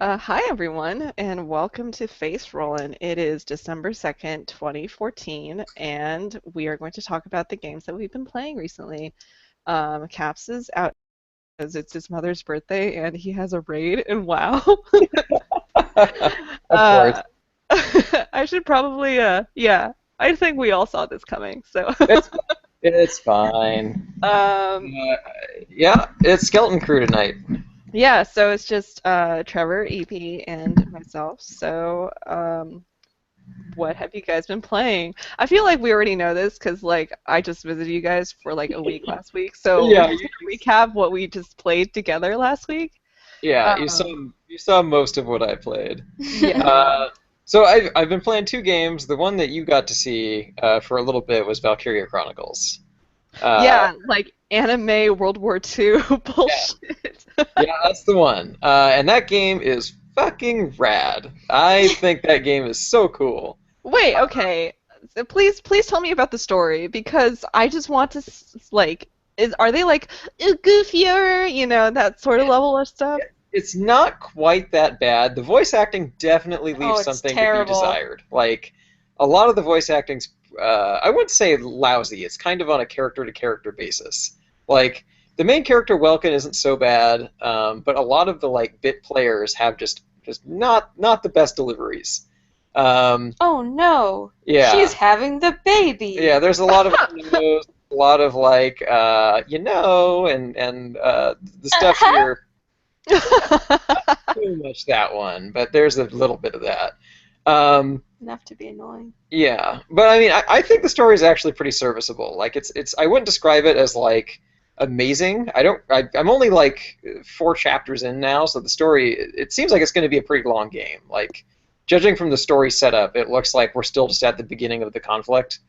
Hi everyone, and welcome to Facerollin. It is December 2nd, 2014, and we are going to talk about the games that we've been playing recently. Caps is out because it's his mother's birthday, and he has a raid, and wow. Of course. uh, I should probably, yeah, I think we all saw this coming. So, It's it's fine. um, Uh, yeah, it's Skeleton Crew tonight. yeah, so it's just Trevor, EP, and myself. So, what have you guys been playing? I feel like we already know this because like I just visited you guys for like a week last week. So we're Yeah, just gonna recap what we just played together last week. yeah, Um, you saw most of what I played. yeah. Uh, so I've been playing two games. The one that you got to see for a little bit was Valkyria Chronicles. Uh, Yeah, like anime World War II yeah, bullshit. yeah, that's the one. And that game is fucking rad. I think that game is so cool. Wait, okay. So please tell me about the story because I just want to like is are they like goofier, that sort of level of stuff? It's not quite that bad. The voice acting definitely Oh, leaves it's something to be terrible. desired. Like a lot of the voice acting's, I wouldn't say lousy. It's kind of on a character-to-character basis. Like the main character Welkin isn't so bad, but a lot of the like bit players have just not the best deliveries. Um, Oh no, she's yeah, having the baby. yeah. There's a lot of a lot of like and the stuff here. Too much that one, but there's a little bit of that. Um, Enough to be annoying. yeah, but I mean, I think the story is actually pretty serviceable. Like, it's I wouldn't describe it as like amazing. I'm only like four chapters in now, so the story it seems like it's going to be a pretty long game. Like, judging from the story setup, it looks like we're still just at the beginning of the conflict.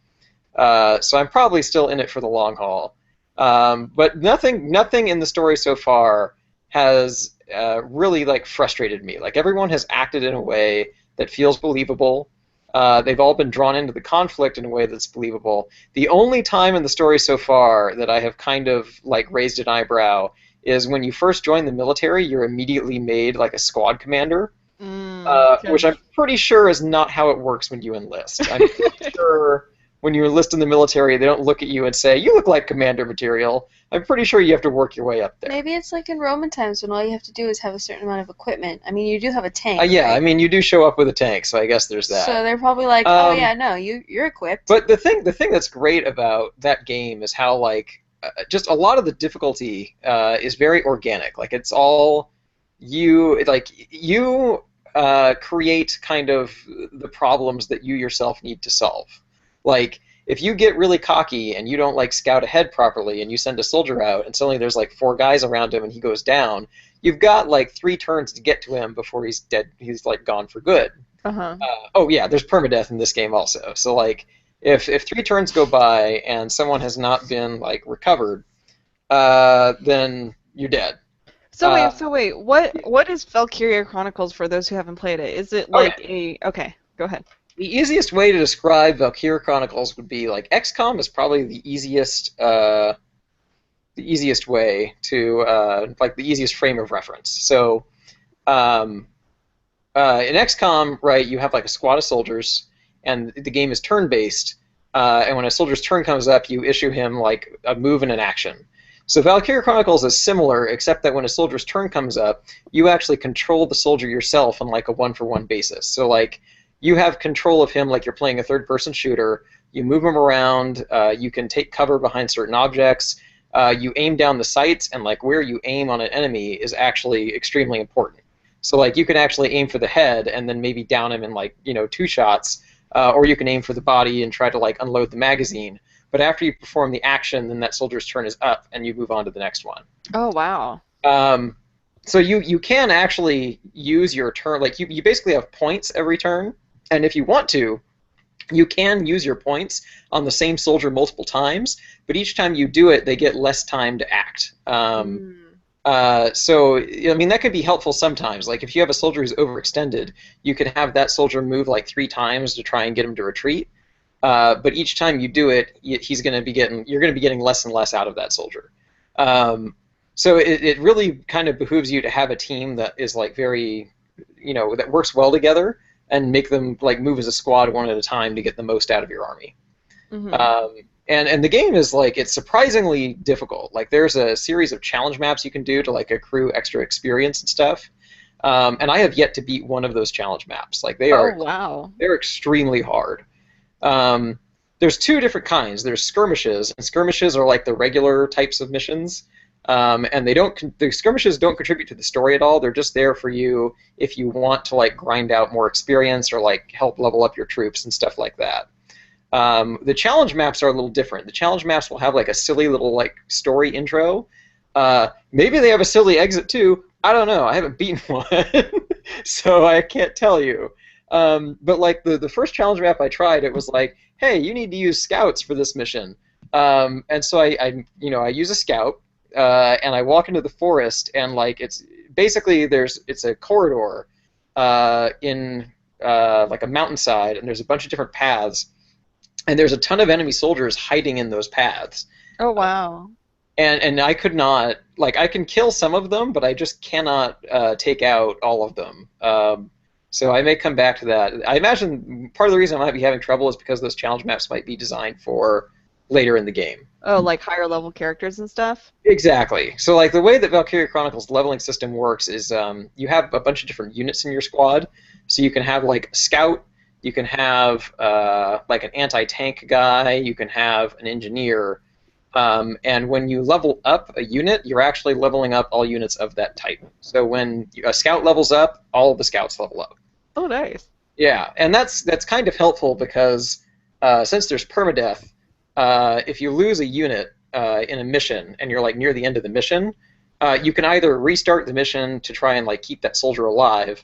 So I'm probably still in it for the long haul. But nothing in the story so far has really like frustrated me. Like everyone has acted in a way that feels believable. They've all been drawn into the conflict in a way that's believable. The only time in the story so far that I have kind of like raised an eyebrow is when you first join the military, you're immediately made like a squad commander, which I'm Because pretty sure is not how it works when you enlist. I'm pretty sure when you enlist in the military, they don't look at you and say, "You look like commander material." I'm pretty sure you have to work your way up there. Maybe it's like in Roman times when all you have to do is have a certain amount of equipment. I mean, you do have a tank, Yeah, I right? mean, you do show up with a tank, so I guess there's that. So they're probably like, "Oh Um, yeah, no, you're equipped." but the thing that's great about that game is how like just a lot of the difficulty is very organic. Like it's all you create kind of the problems that you yourself need to solve. Like if you get really cocky and you don't like scout ahead properly and you send a soldier out and suddenly there's like four guys around him and he goes down, you've got like three turns to get to him before he's dead. He's like gone for good. uh-huh. Oh yeah, there's permadeath in this game also. So like if three turns go by and someone has not been like recovered, then you're dead. So Uh, wait, what is Valkyria Chronicles for those who haven't played it? Is it okay, like a okay, go ahead. the easiest way to describe Valkyria Chronicles would be like XCOM is probably the easiest way to like the easiest frame of reference. So um, in XCOM, right, you have like a squad of soldiers, and the game is turn-based. And when a soldier's turn comes up, you issue him like a move and an action. So Valkyria Chronicles is similar, except that when a soldier's turn comes up, you actually control the soldier yourself on like a one-for-one basis. So like you have control of him like you're playing a third-person shooter. You move him around. You can take cover behind certain objects. You aim down the sights, and like where you aim on an enemy is actually extremely important. So like you can actually aim for the head and then maybe down him in like two shots, or you can aim for the body and try to like unload the magazine. But after you perform the action, then that soldier's turn is up and you move on to the next one. Oh wow. Um, so you can actually use your turn, like you basically have points every turn, and if you want to, you can use your points on the same soldier multiple times, but each time you do it, they get less time to act. Mm. So I mean that could be helpful sometimes. Like if you have a soldier who's overextended, you can have that soldier move like three times to try and get him to retreat. But each time you do it, you're going to be getting less and less out of that soldier. Um, so it really kind of behooves you to have a team that is like very that works well together, and make them like move as a squad one at a time to get the most out of your army. Hmm. And the game is like it's surprisingly difficult. Like there's a series of challenge maps you can do to like accrue extra experience and stuff. And I have yet to beat one of those challenge maps. Like Oh, wow. they're extremely hard. Um, there's two different kinds. There's skirmishes, and skirmishes are like the regular types of missions. And the skirmishes don't contribute to the story at all. They're just there for you if you want to like grind out more experience or like help level up your troops and stuff like that. The challenge maps are a little different. The challenge maps will have like a silly little like story intro. Maybe they have a silly exit too. I don't know. I haven't beaten one, so I can't tell you. But like the first challenge map I tried, it was like, hey, you need to use scouts for this mission. And so I use a scout, and I walk into the forest, and like it's basically it's a corridor in like a mountainside, and there's a bunch of different paths. And there's a ton of enemy soldiers hiding in those paths. Oh, wow. And I could not, like, I can kill some of them, but I just cannot take out all of them. So I may come back to that. I imagine part of the reason I might be having trouble is because those challenge maps might be designed for later in the game. Oh, like higher level characters and stuff? Exactly. So, like, the way that Valkyria Chronicles leveling system works is you have a bunch of different units in your squad. So you can have, like, a scout. You can have like an anti-tank guy. You can have an engineer. And when you level up a unit, you're actually leveling up all units of that type. So when a scout levels up, all of the scouts level up. Oh, nice. Yeah, and that's kind of helpful because since there's permadeath, if you lose a unit in a mission and you're like near the end of the mission, you can either restart the mission to try and like keep that soldier alive.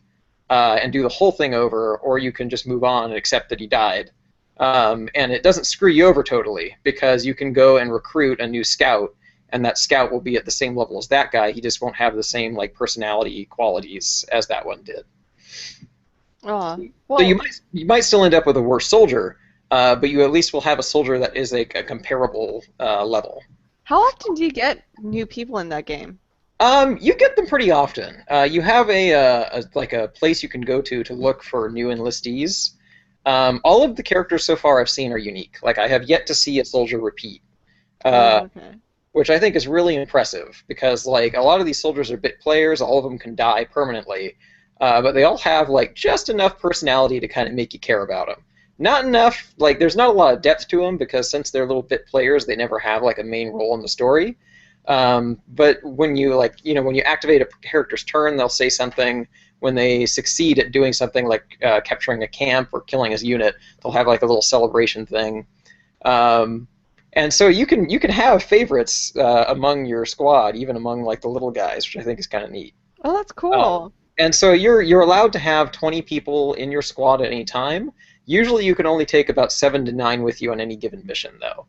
And do the whole thing over, or you can just move on and accept that he died. And it doesn't screw you over totally, because you can go and recruit a new scout, and that scout will be at the same level as that guy. He just won't have the same like personality qualities as that one did. Oh, So you might still end up with a worse soldier, but you at least will have a soldier that is a comparable level. how often do you get new people in that game? You get them pretty often. You have a place you can go to look for new enlistees. All of the characters so far I've seen are unique. Like I have yet to see a soldier repeat, Okay. which I think is really impressive because like a lot of these soldiers are bit players. All of them can die permanently, but they all have like just enough personality to kind of make you care about them. Not enough. Like there's not a lot of depth to them because since they're little bit players, they never have like a main role in the story. But when you when you activate a character's turn, they'll say something. When they succeed at doing something like capturing a camp or killing his unit, they'll have like a little celebration thing. And so you can have favorites among your squad, even among like the little guys, which I think is kind of neat. Oh, that's cool. And so you're allowed to have 20 people in your squad at any time. Usually you can only take about 7 to 9 with you on any given mission, though.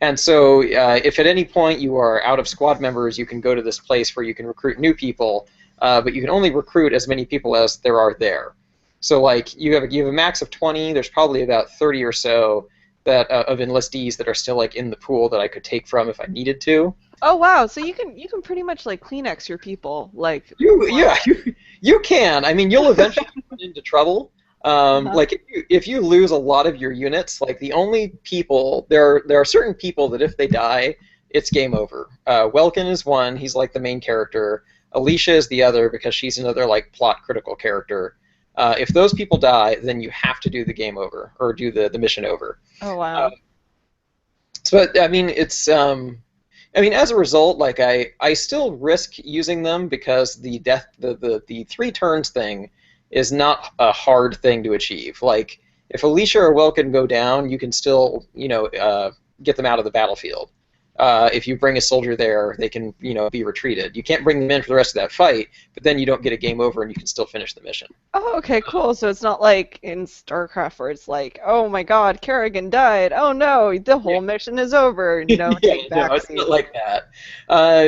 And so if at any point you are out of squad members, you can go to this place where you can recruit new people, but you can only recruit as many people as there are there. So like you have a max of 20. There's probably about 30 or so that of enlistees that are still like in the pool that I could take from if I needed to. Oh, wow. So you can pretty much like Kleenex your people, like. You can. I mean, you'll eventually run into trouble. Like if you lose a lot of your units, like the only people there are certain people that if they die, it's game over. Welkin is one. He's like the main character. Alicia is the other because she's another like plot critical character. If those people die, then you have to do the game over or do the mission over. Oh, wow. But I mean, it's as a result, like I still risk using them because the 3 turns thing is not a hard thing to achieve. Like if Alicia or Welkin go down, you can still get them out of the battlefield. If you bring a soldier there, they can be retreated. You can't bring them in for the rest of that fight, but then you don't get a game over and you can still finish the mission. Oh, okay, cool. So it's not like in StarCraft where it's like, oh my God, Kerrigan died. Oh no, the whole mission is over. Take no, it's not like that.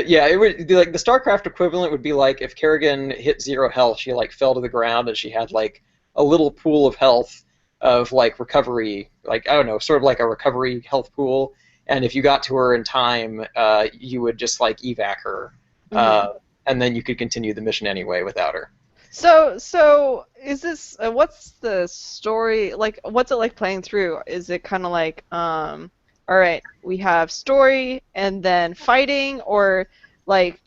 It would be like the StarCraft equivalent would be like if Kerrigan hit 0 health, she like fell to the ground and she had like a little pool of health of like recovery, like I don't know, sort of like a recovery health pool. And if you got to her in time, you would just like evac her, and then you could continue the mission anyway without her. So is this what's the story like? What's it like playing through? Is it kind of like all right, we have story and then fighting, or like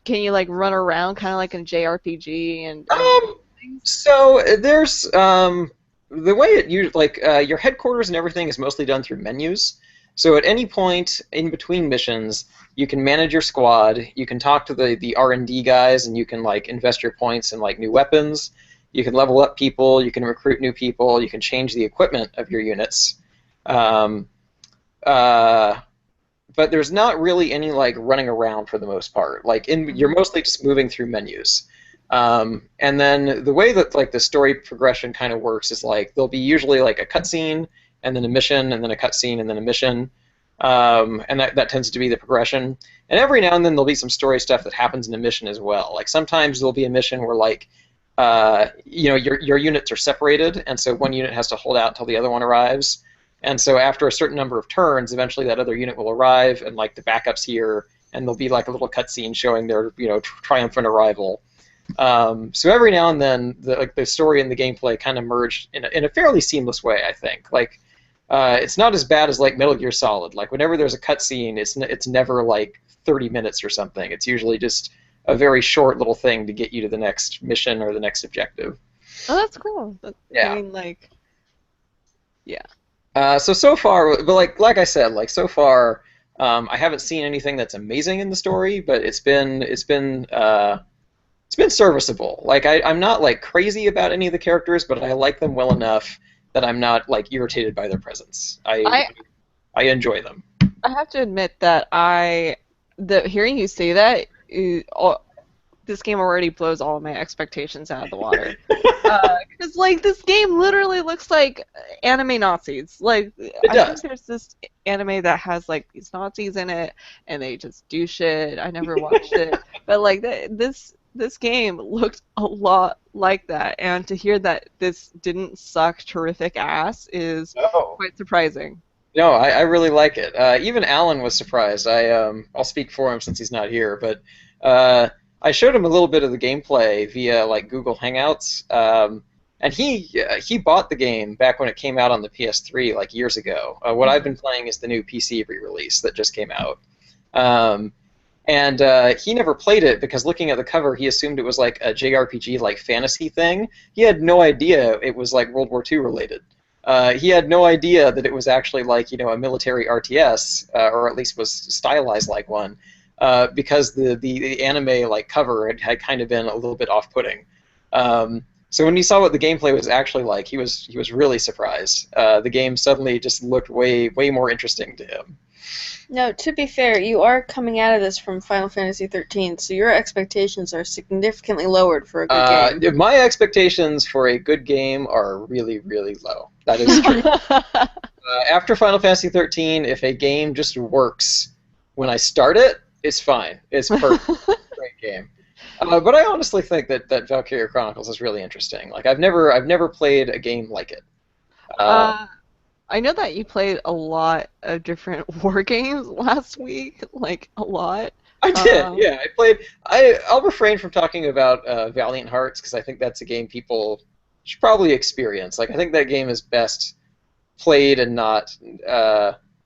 can you like run around kind of like in JRPG and Um, things? so there's the way it you like your headquarters and everything is mostly done through menus. So at any point in between missions, you can manage your squad. You can talk to the R&D guys, and you can like invest your points in like new weapons. You can level up people. You can recruit new people. You can change the equipment of your units. Um, uh, but there's not really any like running around for the most part. Like you're Mhm. mostly just moving through menus. And then the way that like the story progression kind of works is like there'll be usually like a cutscene and then a mission and then a cutscene and then a mission. And that tends to be the progression. And every now and then there'll be some story stuff that happens in a mission as well. Like sometimes there'll be a mission where like your units are separated, and so one unit has to hold out until the other one arrives. And so after a certain number of turns, eventually that other unit will arrive, and like the backup's here, and there'll be like a little cutscene showing their triumphant arrival. So every now and then, the story and the gameplay kind of merge in a fairly seamless way, I think. Like, it's not as bad as like Metal Gear Solid. Like whenever there's a cutscene, it's never like 30 minutes or something. It's usually just a very short little thing to get you to the next mission or the next objective. Oh, that's cool. I Yeah. mean, like, yeah. So far, but like I said, like so far, I haven't seen anything that's amazing in the story, but it's been serviceable. Like I'm not like crazy about any of the characters, but I like them well enough that I'm not like irritated by their presence. I I enjoy them. I have to admit that the hearing you say that, this game already blows all of my expectations out of the water. Because like this game literally looks like anime Nazis. Like It I think does. there's this anime that has like these Nazis in it, and they just do shit. I never watched it, but like this game looked a lot like that, and to hear that this didn't suck terrific ass is No. quite surprising. No, I really like it. Even Alan was surprised. I'll speak for him since he's not here, but I showed him a little bit of the gameplay via like Google Hangouts, and he bought the game back when it came out on the PS3 like years ago. What I've been playing is the new PC re-release that just came out, um, and he never played it because looking at the cover, he assumed it was like a JRPG like fantasy thing. He had no idea it was like World War II related. He had no idea that it was actually like a military RTS, or at least was stylized like one, because the anime like cover had kind of been a little bit off-putting. So when he saw what the gameplay was actually like, he was really surprised. The game suddenly just looked way more interesting to him. No, to be fair, you are coming out of this from Final Fantasy XIII, so your expectations are significantly lowered for a good game. My expectations for a good game are really low. That is true. After Final Fantasy 13, if a game just works when I start it, it's fine. It's perfect. It's a great game. But I honestly think that Valkyria Chronicles is really interesting. Like I've never played a game like it. Uh, uh, I know that you played a lot of different war games last week, like a lot. I did, Um, yeah. I'll refrain from talking about Valiant Hearts because I think that's a game people should probably experience. Like I think that game is best played and not.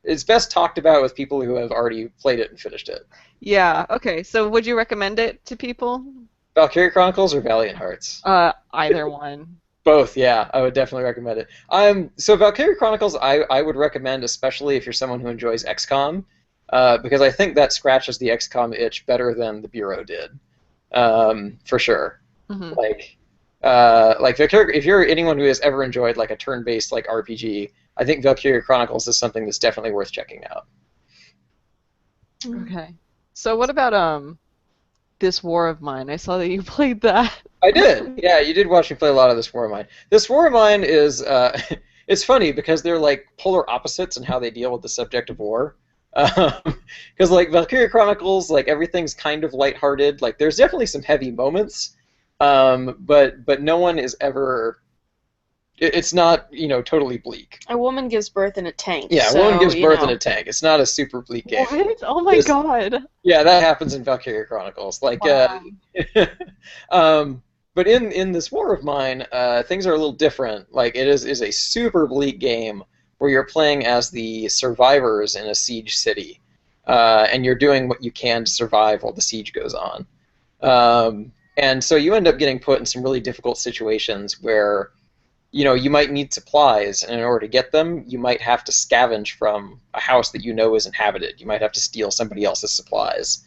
It's best talked about with people who have already played it and finished it. yeah, okay. So would you recommend it to people? Valkyria Chronicles or Valiant Hearts? Either one. Both, yeah. I would definitely recommend it. So Valkyria Chronicles, I would recommend, especially if you're someone who enjoys XCOM, because I think that scratches the XCOM itch better than the Bureau did, for sure. Hmm. Like Valkyria, if you're anyone who has ever enjoyed like a turn-based like RPG, I think Valkyria Chronicles is something that's definitely worth checking out. Okay. So what about This War of Mine? I saw that you played that. I did. Yeah, you did watch me play a lot of This War of Mine. This War of Mine is it's funny because they're like polar opposites in how they deal with the subject of war. Because like Valkyria Chronicles, like everything's kind of lighthearted. Like there's definitely some heavy moments, but no one is ever. It's not totally bleak. A woman gives birth in a tank. Yeah, a woman gives birth in a tank. It's not a super bleak game. What? Oh my God. Yeah, that happens in Valkyria Chronicles. Like, Wow. um, but in this war of mine, things are a little different. Like it is a super bleak game where you're playing as the survivors in a siege city, and you're doing what you can to survive while the siege goes on. And so you end up getting put in some really difficult situations where, you might need supplies, and in order to get them, you might have to scavenge from a house that you know is inhabited. You might have to steal somebody else's supplies.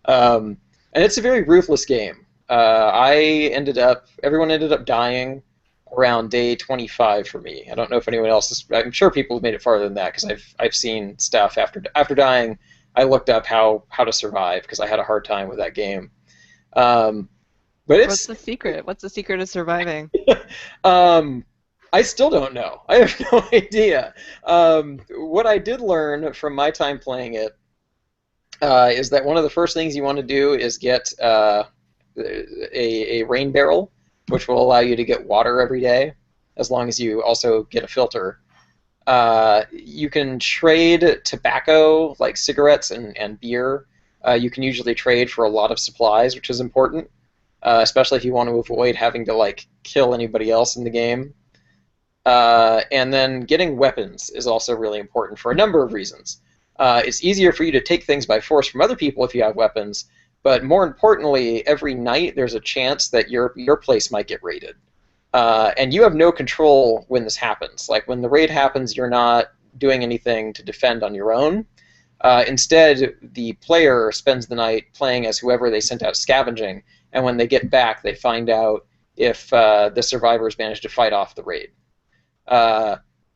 And it's a very ruthless game. Everyone ended up dying around day 25 for me. I don't know if anyone else is. I'm sure people have made it farther than that because I've seen stuff after dying. I looked up how to survive because I had a hard time with that game. But What's the secret? What's the secret of surviving? I still don't know. I have no idea. What I did learn from my time playing it is that one of the first things you want to do is get a rain barrel, which will allow you to get water every day, as long as you also get a filter. You can trade tobacco, like cigarettes and beer. You can usually trade for a lot of supplies, which is important, especially if you want to avoid having to kill anybody else in the game. And then getting weapons is also really important for a number of reasons. It's easier for you to take things by force from other people if you have weapons, but more importantly, every night there's a chance that your place might get raided. And you have no control when this happens. Like when the raid happens, you're not doing anything to defend on your own. Instead, the player spends the night playing as whoever they sent out scavenging, and when they get back, they find out if the survivors managed to fight off the raid.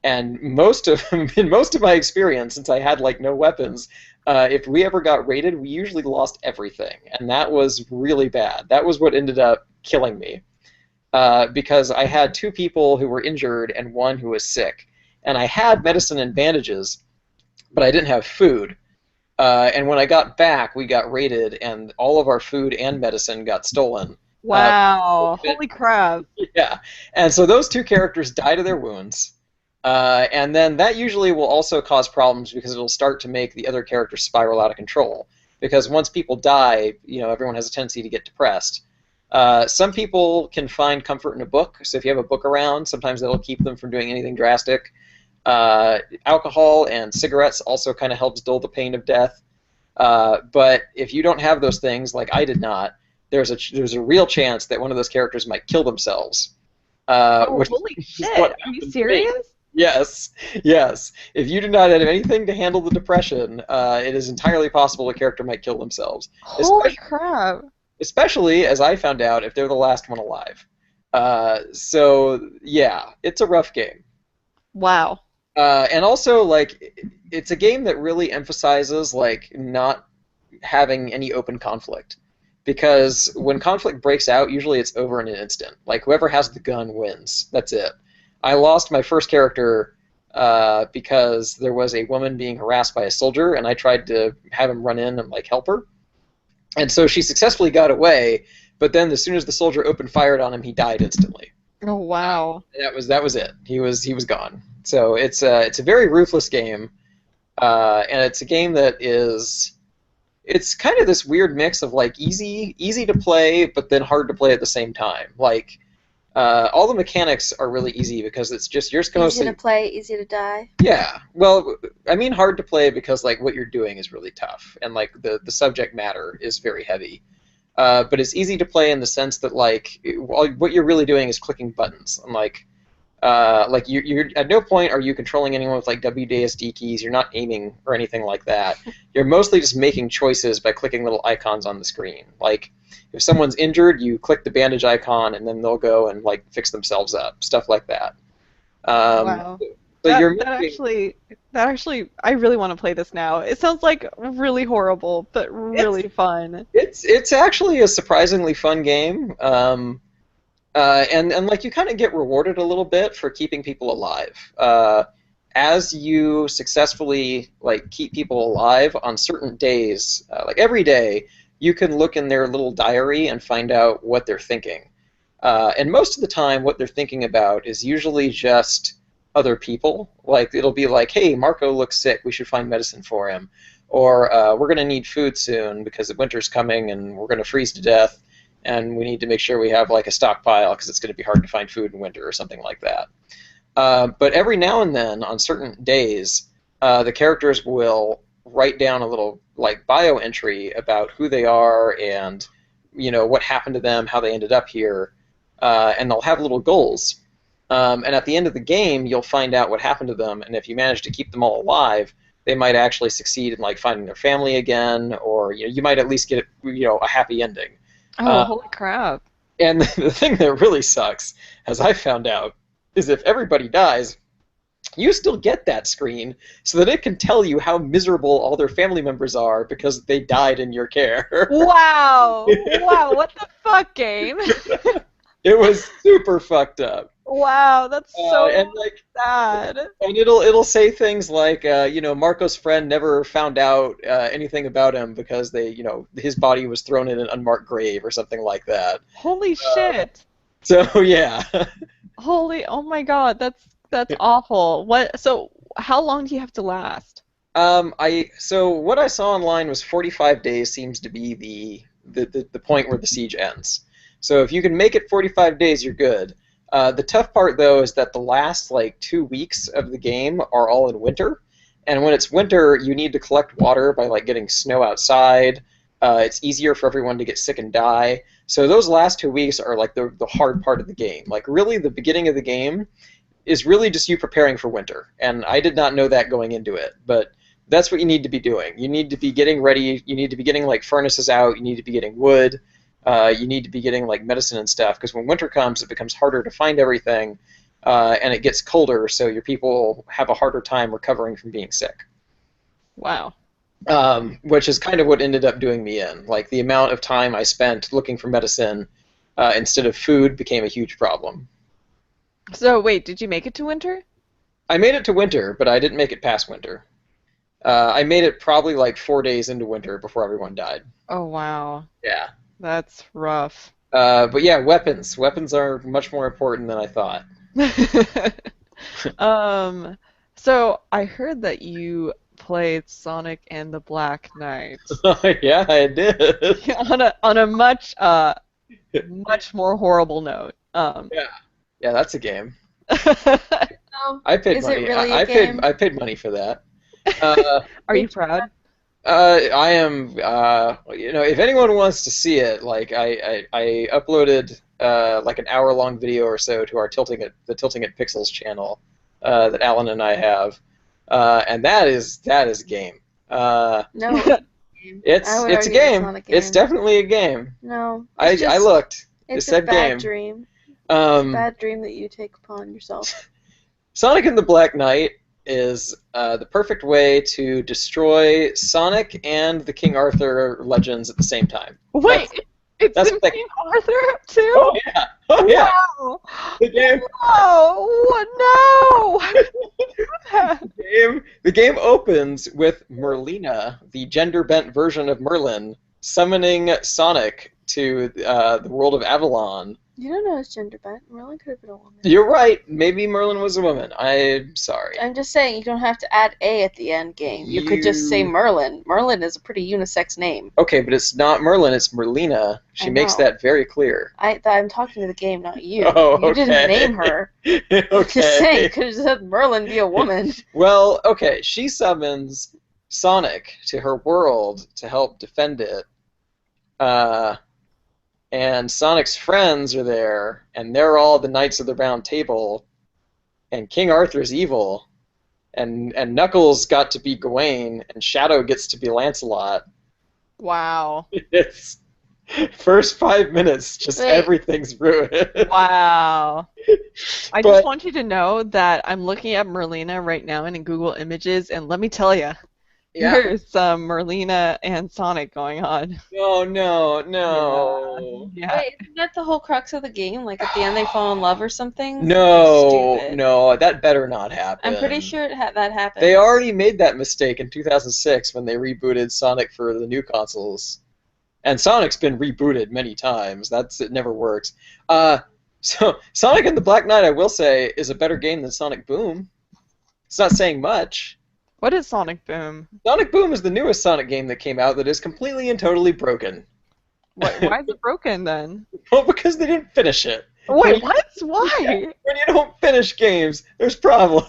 And in most of my experience, since I had no weapons, if we ever got raided, we usually lost everything, and that was really bad. That was what ended up killing me, because I had 2 people who were injured and 1 who was sick, and I had medicine and bandages, but I didn't have food. And when I got back, we got raided, and all of our food and medicine got stolen. Wow! Holy crap! Yeah, and so those 2 characters died of their wounds. And then that usually will also cause problems because it'll start to make the other characters spiral out of control. Because once people die, everyone has a tendency to get depressed. Some people can find comfort in a book, so if you have a book around, sometimes that'll keep them from doing anything drastic. Alcohol and cigarettes also kind of helps dull the pain of death. But if you don't have those things, like I did not, there's a real chance that one of those characters might kill themselves. Holy shit! Are you serious? Yes. If you do not have anything to handle the depression, it is entirely possible a character might kill themselves. Holy crap! Especially, as I found out, if they're the last one alive. So, yeah, it's a rough game. Wow. And also, it's a game that really emphasizes, not having any open conflict. Because when conflict breaks out, usually it's over in an instant. Whoever has the gun wins. That's it. I lost my first character because there was a woman being harassed by a soldier, and I tried to have him run in and help her. And so she successfully got away, but then as soon as the soldier opened fire on him, he died instantly. Oh wow! That was it. He was gone. So it's a very ruthless game, and it's a game that is. It's kind of this weird mix of easy to play, but then hard to play at the same time. All the mechanics are really easy because it's just you're supposed Easy to play, easy to die. Yeah, well, I mean hard to play because what you're doing is really tough, and the subject matter is very heavy. But it's easy to play in the sense that what you're really doing is clicking buttons, and you're at no point are you controlling anyone with WASD keys. You're not aiming or anything like that. You're mostly just making choices by clicking little icons on the screen. If someone's injured, you click the bandage icon, and then they'll go and fix themselves up, stuff like that. Wow. So that actually, I really want to play this now. It sounds really horrible, but really fun. It's actually a surprisingly fun game. And you kind of get rewarded a little bit for keeping people alive. As you successfully keep people alive on certain days, every day, you can look in their little diary and find out what they're thinking. And most of the time, what they're thinking about is usually just other people. It'll be hey, Marco looks sick, we should find medicine for him. Or we're going to need food soon because the winter's coming and we're going to freeze to death. and we need to make sure we have like a stockpile because it's going to be hard to find food in winter or something like that. But every now and then, on certain days, the characters will write down a little like bio entry about who they are and what happened to them, how they ended up here, and they'll have little goals. And at the end of the game, you'll find out what happened to them, and if you manage to keep them all alive, they might actually succeed in like finding their family again, or you might at least get a happy ending. Oh, holy crap! And the thing that really sucks, as I found out, is if everybody dies, you still get that screen so that it can tell you how miserable all their family members are because they died in your care. Wow! Wow! What the fuck, game? It was super fucked up. Wow, that's so and like sad. And it'll say things like, Marco's friend never found out anything about him because his body was thrown in an unmarked grave or something like that. Holy shit! So yeah. Oh my god, that's awful. What? So how long do you have to last? So what I saw online was 45 days seems to be the point where the siege ends. So if you can make it 45 days, you're good. The tough part, though, is that the last, 2 weeks of the game are all in winter. And when it's winter, you need to collect water by, getting snow outside. It's easier for everyone to get sick and die. So those last 2 weeks are, the hard part of the game. Really, the beginning of the game is really just you preparing for winter. And I did not know that going into it. But that's what you need to be doing. You need to be getting ready. You need to be getting, furnaces out. You need to be getting wood. You need to be getting medicine and stuff, because when winter comes, it becomes harder to find everything, and it gets colder, so your people have a harder time recovering from being sick. Wow. Which is kind of what ended up doing me in. The amount of time I spent looking for medicine instead of food became a huge problem. So wait, did you make it to winter? I made it to winter, but I didn't make it past winter. I made it probably 4 days into winter before everyone died. Oh wow. Yeah. That's rough. But yeah, weapons. Weapons are much more important than I thought. So I heard that you played Sonic and the Black Knight. Yeah, I did. on a much more horrible note. Yeah, that's a game. No. I paid Is money. it really a game? I paid money for that. Are you proud? I am. If anyone wants to see it, I uploaded an hour-long video or so to our the Tilting It Pixels channel that Alan and I have, and that is a game. No. It's a game. It's definitely a game. No. I looked. It's It said a bad game. dream. It's a bad dream that you take upon yourself. Sonic and the Black Knight is the perfect way to destroy Sonic and the King Arthur legends at the same time. Wait, it's in King Arthur too? Oh yeah! Oh yeah! Wow! The game. Oh no! The game opens with Merlina, the gender-bent version of Merlin, summoning Sonic to the world of Avalon. You don't know his gender bent. Merlin could have been a woman. You're right. Maybe Merlin was a woman. I'm sorry. I'm just saying, you don't have to add A at the end game. You could just say Merlin. Merlin is a pretty unisex name. Okay, but it's not Merlin, it's Merlina. She makes that very clear. I'm talking to the game, not you. Oh, okay. You didn't name her. Okay. Just saying, you could have said Merlin be a woman. Well, okay, she summons Sonic to her world to help defend it. And Sonic's friends are there, and they're all the Knights of the Round Table, and King Arthur's evil, and Knuckles got to be Gawain, and Shadow gets to be Lancelot. Wow. It's first 5 minutes, just everything's ruined. Wow. I just want you to know that I'm looking at Merlina right now in Google Images, and let me tell you, there's some Merlina and Sonic going on. No. Yeah. Wait, isn't that the whole crux of the game? At the end they fall in love or something? No, that better not happen. I'm pretty sure that happened. They already made that mistake in 2006 when they rebooted Sonic for the new consoles. And Sonic's been rebooted many times. It never works. So Sonic and the Black Knight, I will say, is a better game than Sonic Boom. It's not saying much. What is Sonic Boom? Sonic Boom is the newest Sonic game that came out that is completely and totally broken. Why is it broken then? Well, because they didn't finish it. When Wait, you, what? yeah, Why? when you don't finish games, there's problems.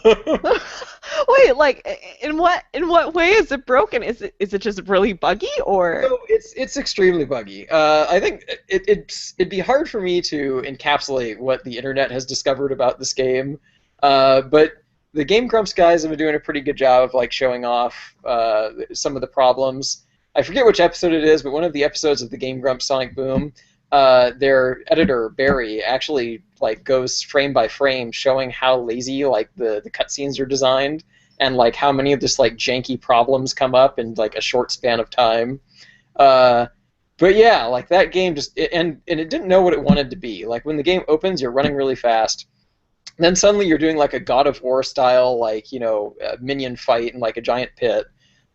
Wait, like in what way is it broken? Is it just really buggy or? So it's extremely buggy. I think it'd be hard for me to encapsulate what the internet has discovered about this game, but the Game Grumps guys have been doing a pretty good job of like showing off some of the problems. I forget which episode it is, but one of the episodes of the Game Grumps Sonic Boom, their editor Barry actually like goes frame by frame showing how lazy like the cutscenes are designed and like how many of this like janky problems come up in like a short span of time. Uh, but yeah, like that game and it didn't know what it wanted to be. Like when the game opens, you're running really fast. Then suddenly you're doing like a God of War style like minion fight in like a giant pit.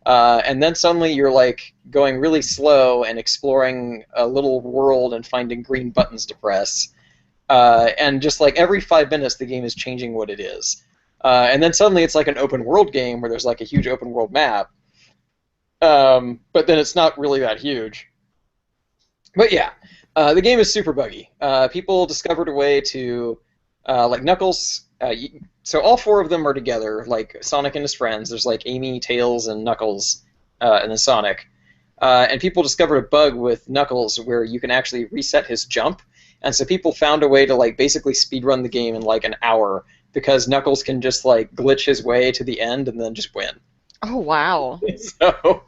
And then suddenly you're like going really slow and exploring a little world and finding green buttons to press. And just like every 5 minutes, the game is changing what it is. And then suddenly it's like an open world game where there's like a huge open world map. But then it's not really that huge. But yeah, the game is super buggy. People discovered a way to, like Knuckles, so all four of them are together, like Sonic and his friends. There's like Amy, Tails, and Knuckles, and then Sonic. And people discovered a bug with Knuckles where you can actually reset his jump. And so people found a way to like basically speedrun the game in like an hour because Knuckles can just like glitch his way to the end and then just win. Oh wow. So,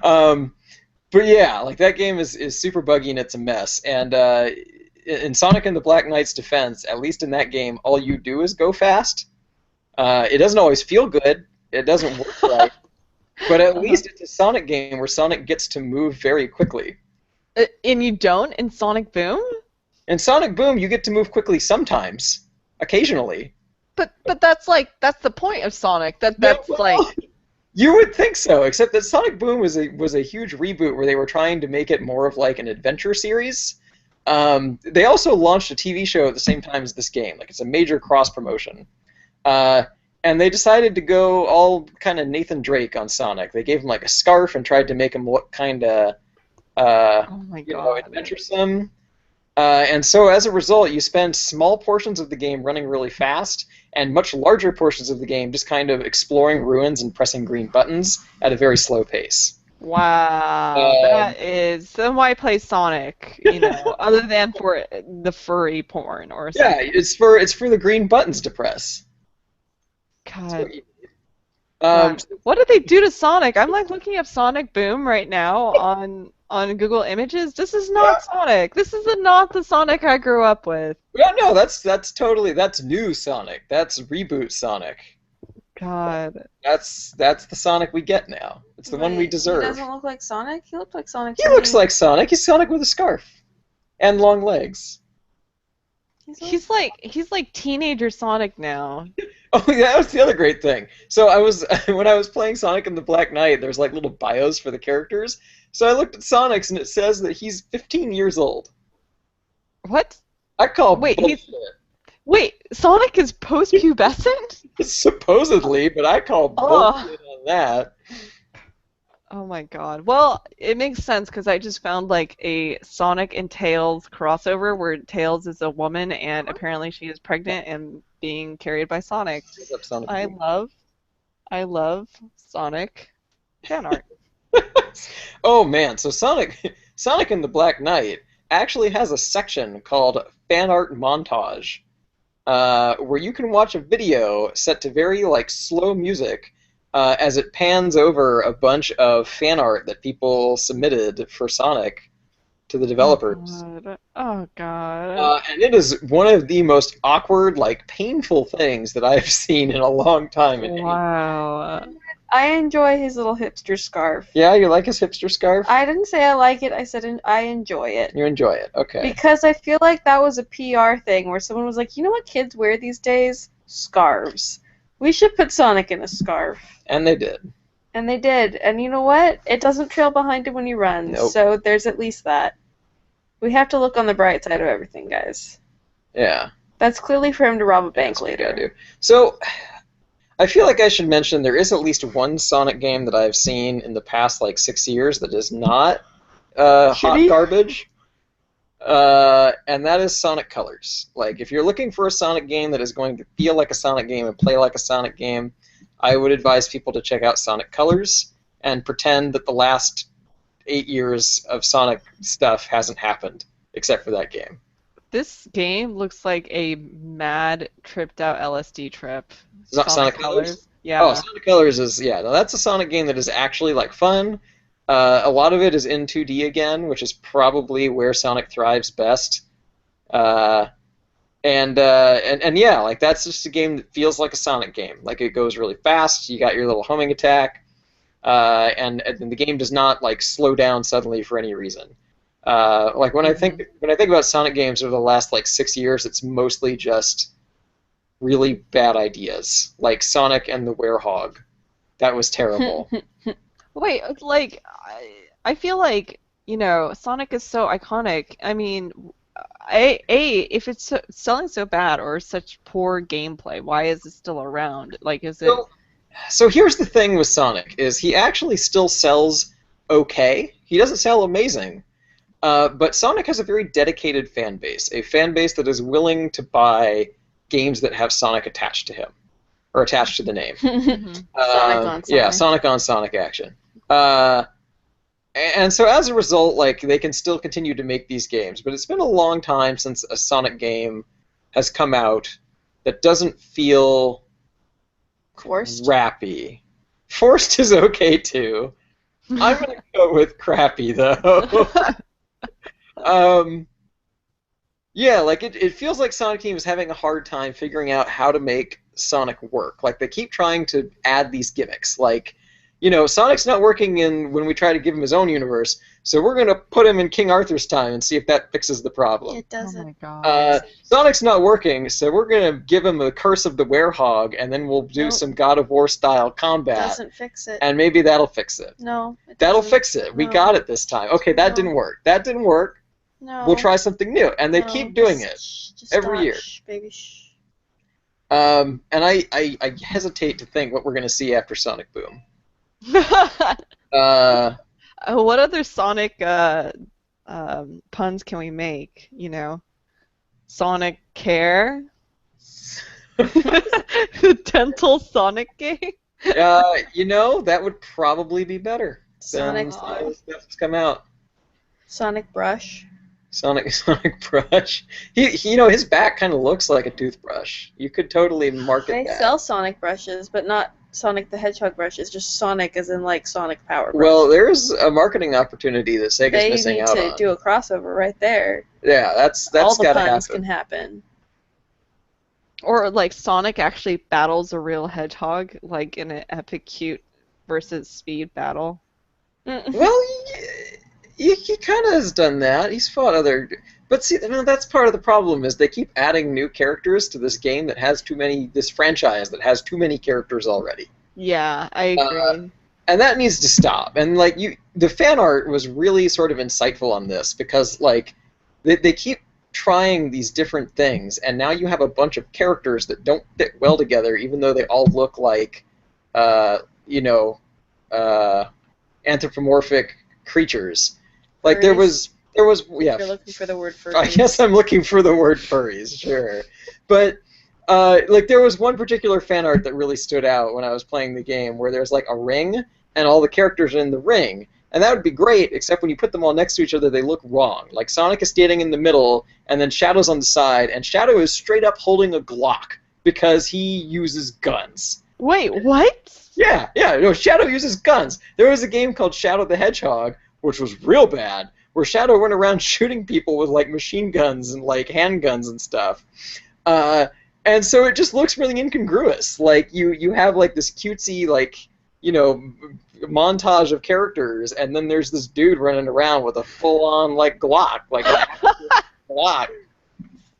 but yeah, like that game is super buggy and it's a mess. And in Sonic and the Black Knight's defense, at least in that game, all you do is go fast. It doesn't always feel good. It doesn't work right. But at least it's a Sonic game where Sonic gets to move very quickly. And you don't in Sonic Boom? In Sonic Boom, you get to move quickly sometimes, occasionally. But that's the point of Sonic. That's well, like you would think so, except that Sonic Boom was a huge reboot where they were trying to make it more of like an adventure series. They also launched a TV show at the same time as this game. Like it's a major cross promotion. And they decided to go all kind of Nathan Drake on Sonic. They gave him like a scarf and tried to make him look kind of oh my god, adventuresome. And so as a result, you spend small portions of the game running really fast, and much larger portions of the game just kind of exploring ruins and pressing green buttons at a very slow pace. Wow, that is. Then why play Sonic? Other than for the furry porn or something. Yeah, it's for the green buttons to press. God. What did they do to Sonic? I'm like looking up Sonic Boom right now on Google Images. This is not Sonic. This is not the Sonic I grew up with. Yeah, no, that's new Sonic. That's reboot Sonic. God. That's the Sonic we get now. It's the one we deserve. He doesn't look like Sonic? He looked like Sonic. He looks like Sonic. He's Sonic with a scarf and long legs. He's like teenager Sonic now. Oh, yeah, that was the other great thing. So when I was playing Sonic and the Black Knight, there's like little bios for the characters. So I looked at Sonic's and it says that he's 15 years old. What? I call bullshit. Wait, Sonic is post-pubescent? Supposedly, but I call bullshit on that. Oh my god. Well, it makes sense because I just found like a Sonic and Tails crossover where Tails is a woman and apparently she is pregnant and being carried by Sonic. I love Sonic fan art. Oh man, so Sonic and the Black Knight actually has a section called Fan Art Montage, where you can watch a video set to very like slow music as it pans over a bunch of fan art that people submitted for Sonic to the developers. Oh god. And it is one of the most awkward, like painful things that I've seen in a long time. Wow. I enjoy his little hipster scarf. Yeah, you like his hipster scarf? I didn't say I like it, I said I enjoy it. You enjoy it, okay. Because I feel like that was a PR thing where someone was like, you know what kids wear these days? Scarves. We should put Sonic in a scarf. And they did. And they did. And you know what? It doesn't trail behind him when he runs, nope. So there's at least that. We have to look on the bright side of everything, guys. Yeah. That's clearly for him to rob a bank later. Do. So, I feel like I should mention there is at least one Sonic game that I've seen in the past like 6 years that is not hot garbage. And that is Sonic Colors. Like, if you're looking for a Sonic game that is going to feel like a Sonic game and play like a Sonic game, I would advise people to check out Sonic Colors and pretend that the last 8 years of Sonic stuff hasn't happened, except for that game. This game looks like a mad tripped out LSD trip. Sonic Colors? Oh, Yeah. Sonic Colors is, yeah, no, that's a Sonic game that is actually, like, fun. A lot of it is in 2D again, which is probably where Sonic thrives best. Uh, and yeah, like, that's just a game that feels like a Sonic game. Like, it goes really fast, you got your little homing attack, and the game does not, like, slow down suddenly for any reason. Like, when I think about Sonic games over the last, like, 6 years, it's mostly just really bad ideas, like Sonic and the Werehog. That was terrible. Wait, like, I feel like, Sonic is so iconic. I mean, if it's selling so bad or such poor gameplay, why is it still around? Like, is it? So here's the thing with Sonic, is he actually still sells okay. He doesn't sell amazing. But Sonic has a very dedicated fan base, a fan base that is willing to buy games that have Sonic attached to him, or attached to the name. Sonic on Sonic. Yeah, Sonic on Sonic action. And so as a result, like, they can still continue to make these games, but it's been a long time since a Sonic game has come out that doesn't feel Forced? crappy. Forced is okay too. I'm gonna go with crappy though. Yeah, like it feels like Sonic Team is having a hard time figuring out how to make Sonic work. Like they keep trying to add these gimmicks. Like, Sonic's not working when we try to give him his own universe, so we're gonna put him in King Arthur's time and see if that fixes the problem. It Oh doesn't. my God. Sonic's not working, so we're gonna give him the Curse of the Werehog, and then we'll do Nope. some God of War style combat, Doesn't fix it. and maybe that'll fix it. No. That'll doesn't. fix it. We No. got it this time. Okay, that No. didn't work. That didn't work. No. We'll try something new, and they No. keep doing it Just every stop. year. Shh, baby. Shh. And I hesitate to think what we're gonna see after Sonic Boom. What other Sonic puns can we make? Sonic Care? The dental Sonic game? That would probably be better than Sonic. stuff that's come out. Sonic Brush. Sonic Brush. His back kind of looks like a toothbrush. You could totally market They that. sell Sonic brushes, but not Sonic the Hedgehog brushes. Just Sonic, as in like Sonic Power Brush. Well, there's a marketing opportunity that Sega's they missing need out to on. do a crossover right there. Yeah, that's All the gotta puns happen. can happen. Or like Sonic actually battles a real hedgehog, like in an epic cute versus speed battle. Well, he kind of has done that. He's fought other, but see, that's part of the problem is they keep adding new characters to this game that has this franchise that has too many characters already. Yeah, I agree. And that needs to stop. And like the fan art was really sort of insightful on this because like they keep trying these different things, and now you have a bunch of characters that don't fit well together, even though they all look like, anthropomorphic creatures. Like there was yeah. You're looking for the word for I guess I'm looking for the word furries, sure. But like there was one particular fan art that really stood out when I was playing the game, where there's like a ring and all the characters are in the ring. And that would be great, except when you put them all next to each other, they look wrong. Like Sonic is standing in the middle, and then Shadow's on the side, and Shadow is straight up holding a Glock because he uses guns. Wait, what? Yeah, no, Shadow uses guns. There was a game called Shadow the Hedgehog, which was real bad, where Shadow went around shooting people with like machine guns and like handguns and stuff. And so it just looks really incongruous. Like you have like this cutesy like montage of characters, and then there's this dude running around with a full-on like Glock, like a Glock.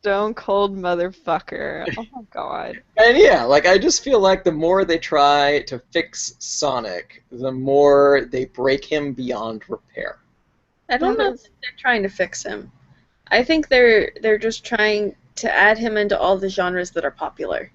Stone cold motherfucker. Oh my God. And yeah, like I just feel like the more they try to fix Sonic, the more they break him beyond repair. I don't know if they're trying to fix him. I think they're just trying to add him into all the genres that are popular.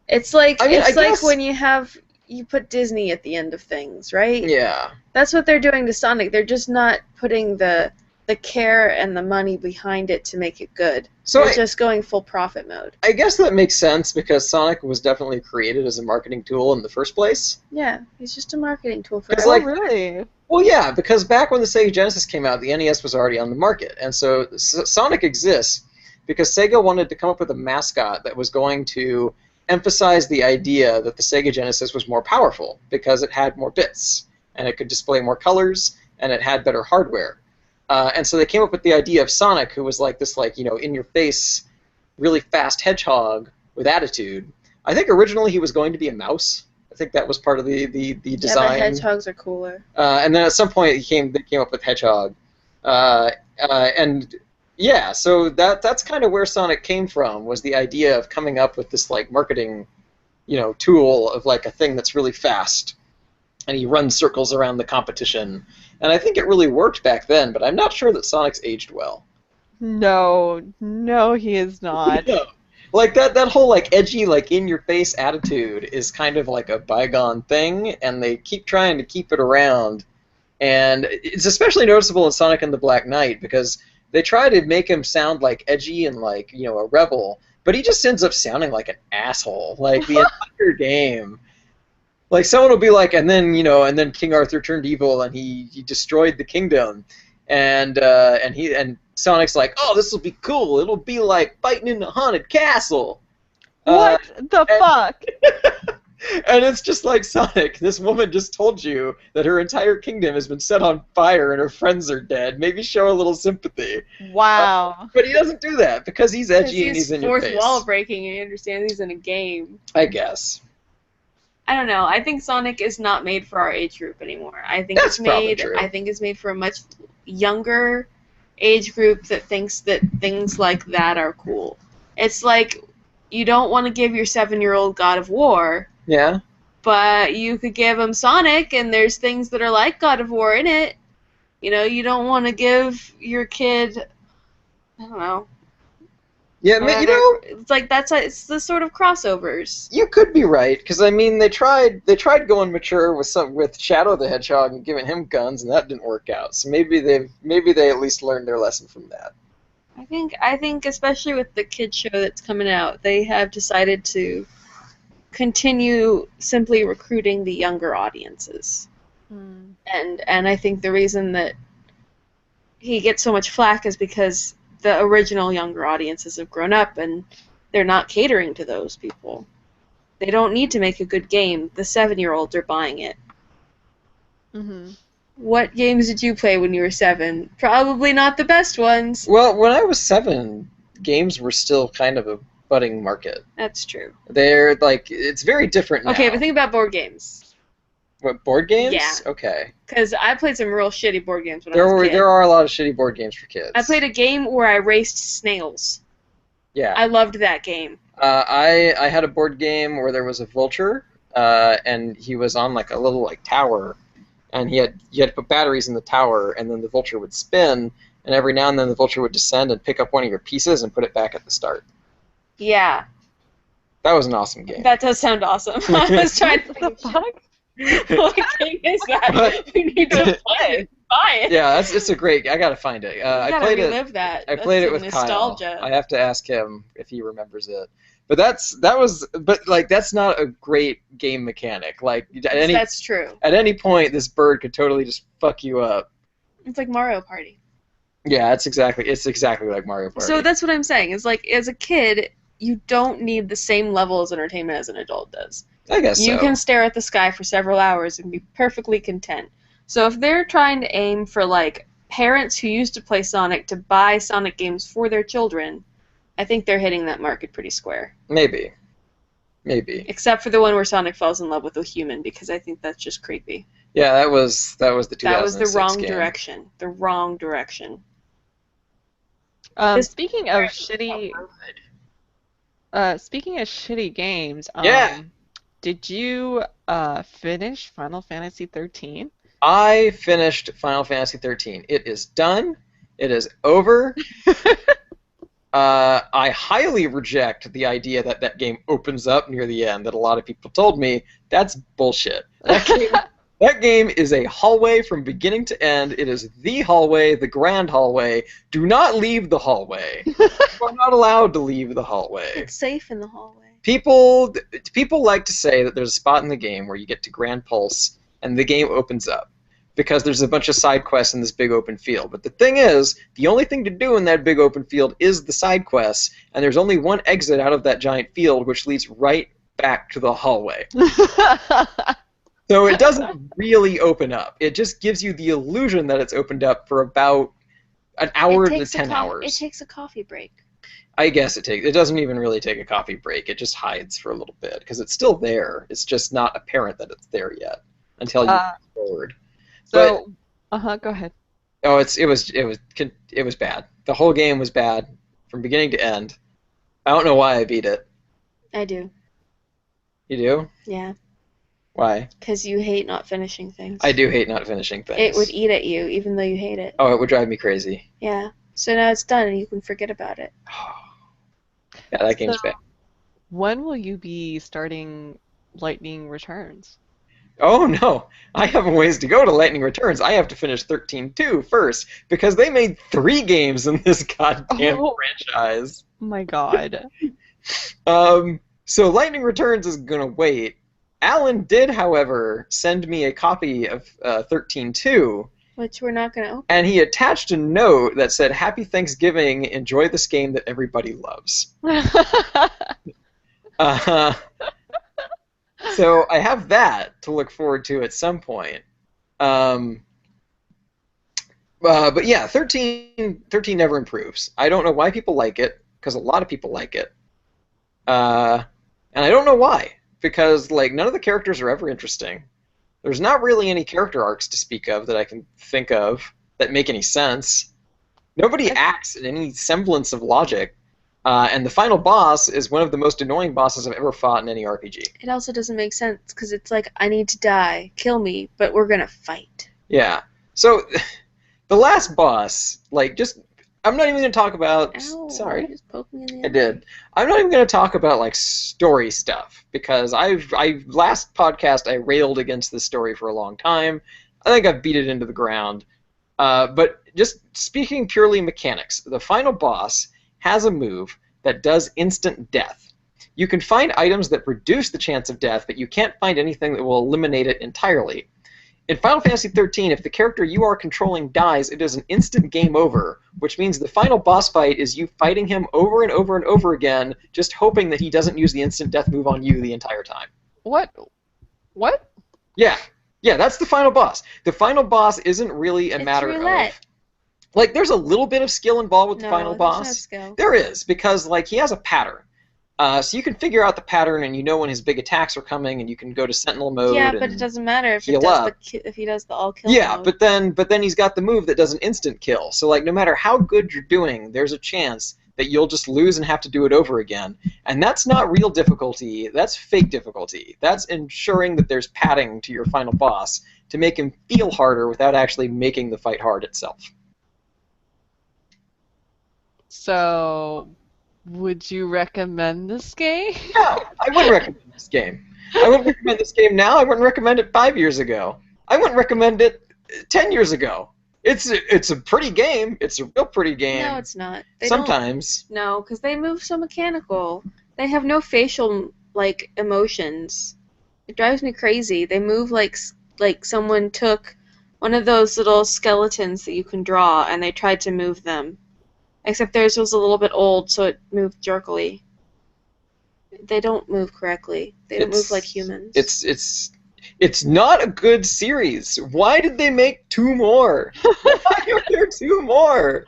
It's like I guess, when you put Disney at the end of things, right? Yeah. That's what they're doing to Sonic. They're just not putting the the care and the money behind it to make it good. So They're just going full profit mode. I guess that makes sense because Sonic was definitely created as a marketing tool in the first place. Yeah, he's just a marketing tool for It's Oh, like- really? Well, yeah, because back when the Sega Genesis came out, the NES was already on the market, and so Sonic exists because Sega wanted to come up with a mascot that was going to emphasize the idea that the Sega Genesis was more powerful because it had more bits, and it could display more colors, and it had better hardware. And so they came up with the idea of Sonic, who was like this, in-your-face, really fast hedgehog with attitude. I think originally he was going to be a mouse. I think that was part of the design. Yeah, but hedgehogs are cooler. And then at some point they came up with Hedgehog, and yeah, so that's kind of where Sonic came from, was the idea of coming up with this like marketing, tool of like a thing that's really fast, and he runs circles around the competition, and I think it really worked back then, but I'm not sure that Sonic's aged well. No, he is not. No. Like that whole like edgy, like in your face attitude is kind of like a bygone thing, and they keep trying to keep it around. And it's especially noticeable in Sonic and the Black Knight because they try to make him sound like edgy and like, a rebel, but he just ends up sounding like an asshole like the entire game. Like someone will be like, and then King Arthur turned evil and he destroyed the kingdom, and Sonic's like, oh, this will be cool. It'll be like fighting in a haunted castle. What the fuck? And it's just like, Sonic, this woman just told you that her entire kingdom has been set on fire and her friends are dead. Maybe show a little sympathy. Wow. But he doesn't do that because he's edgy and he's in your face. Fourth wall breaking and he understands he's in a game. I guess. I don't know. I think Sonic is not made for our age group anymore. I think That's probably true. I think it's made for a much younger age group that thinks that things like that are cool. It's like you don't want to give your 7-year-old God of War, Yeah. but you could give him Sonic, and there's things that are like God of War in it. You don't want to give your kid, I don't know. Yeah, It's like it's the sort of crossovers. you could be right because I mean they tried going mature with Shadow the Hedgehog and giving him guns, and that didn't work out. So maybe they at least learned their lesson from that. I think especially with the kids show that's coming out, they have decided to continue simply recruiting the younger audiences. And I think the reason that he gets so much flack is because the original younger audiences have grown up and they're not catering to those people. They don't need to make a good game. The 7-year-olds are buying it. Mm-hmm. What games did you play when you were 7? Probably not the best ones. Well, when I was 7, games were still kind of a budding market. That's true. They're like, it's very different now. Okay, but think about board games. What, board games? Yeah. Okay. Because I played some real shitty board games when I was a kid. There are a lot of shitty board games for kids. I played a game where I raced snails. Yeah. I loved that game. I had a board game where there was a vulture, and he was on like a little like tower, and you had to put batteries in the tower, and then the vulture would spin, and every now and then the vulture would descend and pick up one of your pieces and put it back at the start. Yeah. That was an awesome game. That does sound awesome. I was trying to What the fuck? what game is that? But- We need to play it. Buy it. Yeah, it's a great. I gotta find it. You I gotta played it. relive that. I played That's it with nostalgia. Kyle. I have to ask him if he remembers it. But that's not a great game mechanic. Like That's true. at any point, this bird could totally just fuck you up. It's like Mario Party. Yeah, it's exactly like Mario Party. So that's what I'm saying. It's like, as a kid, you don't need the same level of entertainment as an adult does. I guess You so. can stare at the sky for several hours and be perfectly content. So if they're trying to aim for, like, parents who used to play Sonic to buy Sonic games for their children, I think they're hitting that market pretty square. Maybe. Except for the one where Sonic falls in love with a human, because I think that's just creepy. Yeah, that was the 2006 That was the wrong game. direction. The wrong direction. Speaking of shitty games, Yeah. did you finish Final Fantasy 13? I finished Final Fantasy 13. It is done. It is over. I highly reject the idea that game opens up near the end. That a lot of people told me that's bullshit. That game is a hallway from beginning to end. It is the hallway, the grand hallway. Do not leave the hallway. You are not allowed to leave the hallway. It's safe in the hallway. People like to say that there's a spot in the game where you get to Grand Pulse and the game opens up because there's a bunch of side quests in this big open field. But the thing is, the only thing to do in that big open field is the side quests, and there's only one exit out of that giant field, which leads right back to the hallway. So it doesn't really open up. It just gives you the illusion that it's opened up for about an hour to 10 hours. It takes a coffee break. I guess it doesn't even really take a coffee break. It just hides for a little bit because it's still there. It's just not apparent that it's there yet until you move forward. So, go ahead. Oh, it was bad. The whole game was bad from beginning to end. I don't know why I beat it. I do. You do? Yeah. Why? Because you hate not finishing things. I do hate not finishing things. It would eat at you, even though you hate it. Oh, it would drive me crazy. Yeah. So now it's done, and you can forget about it. Yeah, that game's bad. When will you be starting Lightning Returns? Oh, no. I have a ways to go to Lightning Returns. I have to finish 13-2 first, because they made 3 games in this goddamn franchise. My God. So Lightning Returns is going to wait. Alan did, however, send me a copy of 13-2. Which we're not going to open. And he attached a note that said, "Happy Thanksgiving, enjoy this game that everybody loves." So I have that to look forward to at some point. But yeah, 13 never improves. I don't know why people like it, because a lot of people like it. And I don't know why, because like none of the characters are ever interesting. There's not really any character arcs to speak of that I can think of that make any sense. Nobody acts in any semblance of logic. And the final boss is one of the most annoying bosses I've ever fought in any RPG. It also doesn't make sense, because it's like, I need to die, kill me, but we're going to fight. Yeah. So, the last boss, like, just... I'm not even going to talk about... Ow, sorry. you just poked me in the I did. I'm not even going to talk about, like, story stuff, because last podcast I railed against this story for a long time. I think I've beat it into the ground. But just speaking purely mechanics, the final boss has a move that does instant death. You can find items that reduce the chance of death, but you can't find anything that will eliminate it entirely. In Final Fantasy XIII, if the character you are controlling dies, it is an instant game over, which means the final boss fight is you fighting him over and over and over again, just hoping that he doesn't use the instant death move on you the entire time. What? Yeah, that's the final boss. The final boss isn't really a matter roulette. of... Like, there's a little bit of skill involved with the final boss. No skill. There is, because, like, he has a pattern. So you can figure out the pattern, and you know when his big attacks are coming, and you can go to Sentinel mode. Yeah, but it doesn't matter if he does the all kill. Yeah, mode. but then he's got the move that does an instant kill. So like no matter how good you're doing, there's a chance that you'll just lose and have to do it over again. And that's not real difficulty. That's fake difficulty. That's ensuring that there's padding to your final boss to make him feel harder without actually making the fight hard itself. So, would you recommend this game? No, I wouldn't recommend this game. I wouldn't recommend this game now. I wouldn't recommend it 5 years ago. I wouldn't recommend it 10 years ago. It's a pretty game. It's a real pretty game. No, it's not. Sometimes. No, because they move so mechanical. They have no facial like emotions. It drives me crazy. They move like someone took one of those little skeletons that you can draw and they tried to move them. Except theirs was a little bit old, so it moved jerkily. They don't move correctly. They don't move like humans. It's not a good series. Why did they make 2 more? Why are there 2 more?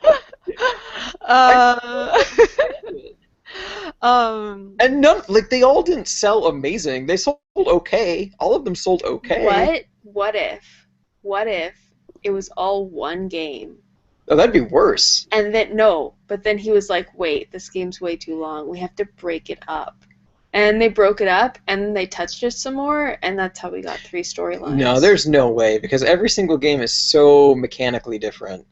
And none, like, they all didn't sell amazing. They sold okay. All of them sold okay. What if it was all one game? Oh, that'd be worse. And then but then he was like, wait, this game's way too long. We have to break it up. And they broke it up, and they touched it some more, and that's how we got 3 storylines. No, there's no way, because every single game is so mechanically different.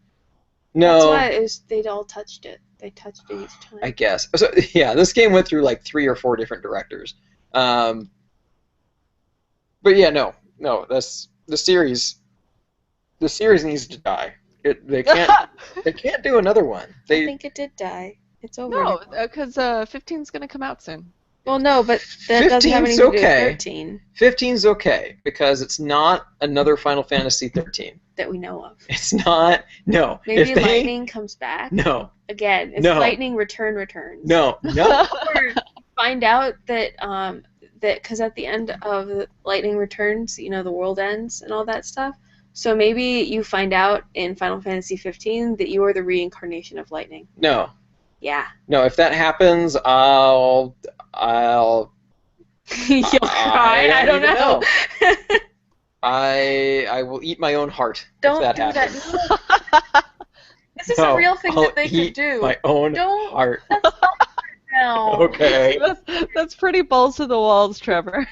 No. That's why they all touched it. They touched it each time. I guess. So, yeah, this game went through like 3 or 4 different directors. But yeah, no, that's the series needs to die. They can't do another one. I think it did die. It's over No, now. because 15's gonna come out soon. Well, no, but that doesn't have 15's anything to do with okay. 13 15's okay because it's not another Final Fantasy 13. that we know of. It's not. No. Maybe If they, Lightning comes back. No. Again, it's No. Lightning returns. No. Or you find out that because at the end of Lightning Returns, the world ends and all that stuff. So maybe you find out in Final Fantasy 15 that you are the reincarnation of Lightning. No. Yeah. No. If that happens, I'll. You'll cry. I don't know. I will eat my own heart Don't if that do happens. that. This is a real thing I'll that they eat could do. my own Don't. heart. That's not now. Okay. That's pretty balls to the walls, Trevor.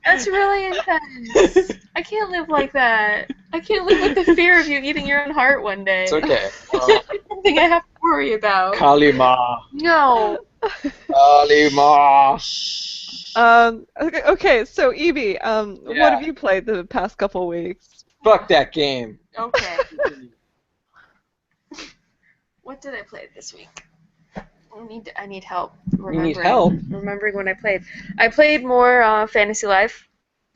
That's really intense. I can't live like that. I can't live with the fear of you eating your own heart one day. It's okay. It's something I have to worry about. Kalima. No. Kalima. Okay, so Evie, what Yeah. have you played the past couple weeks? Fuck that game. Okay. What did I play this week? I need help. You need help? Remembering when I played. I played more Fantasy Life.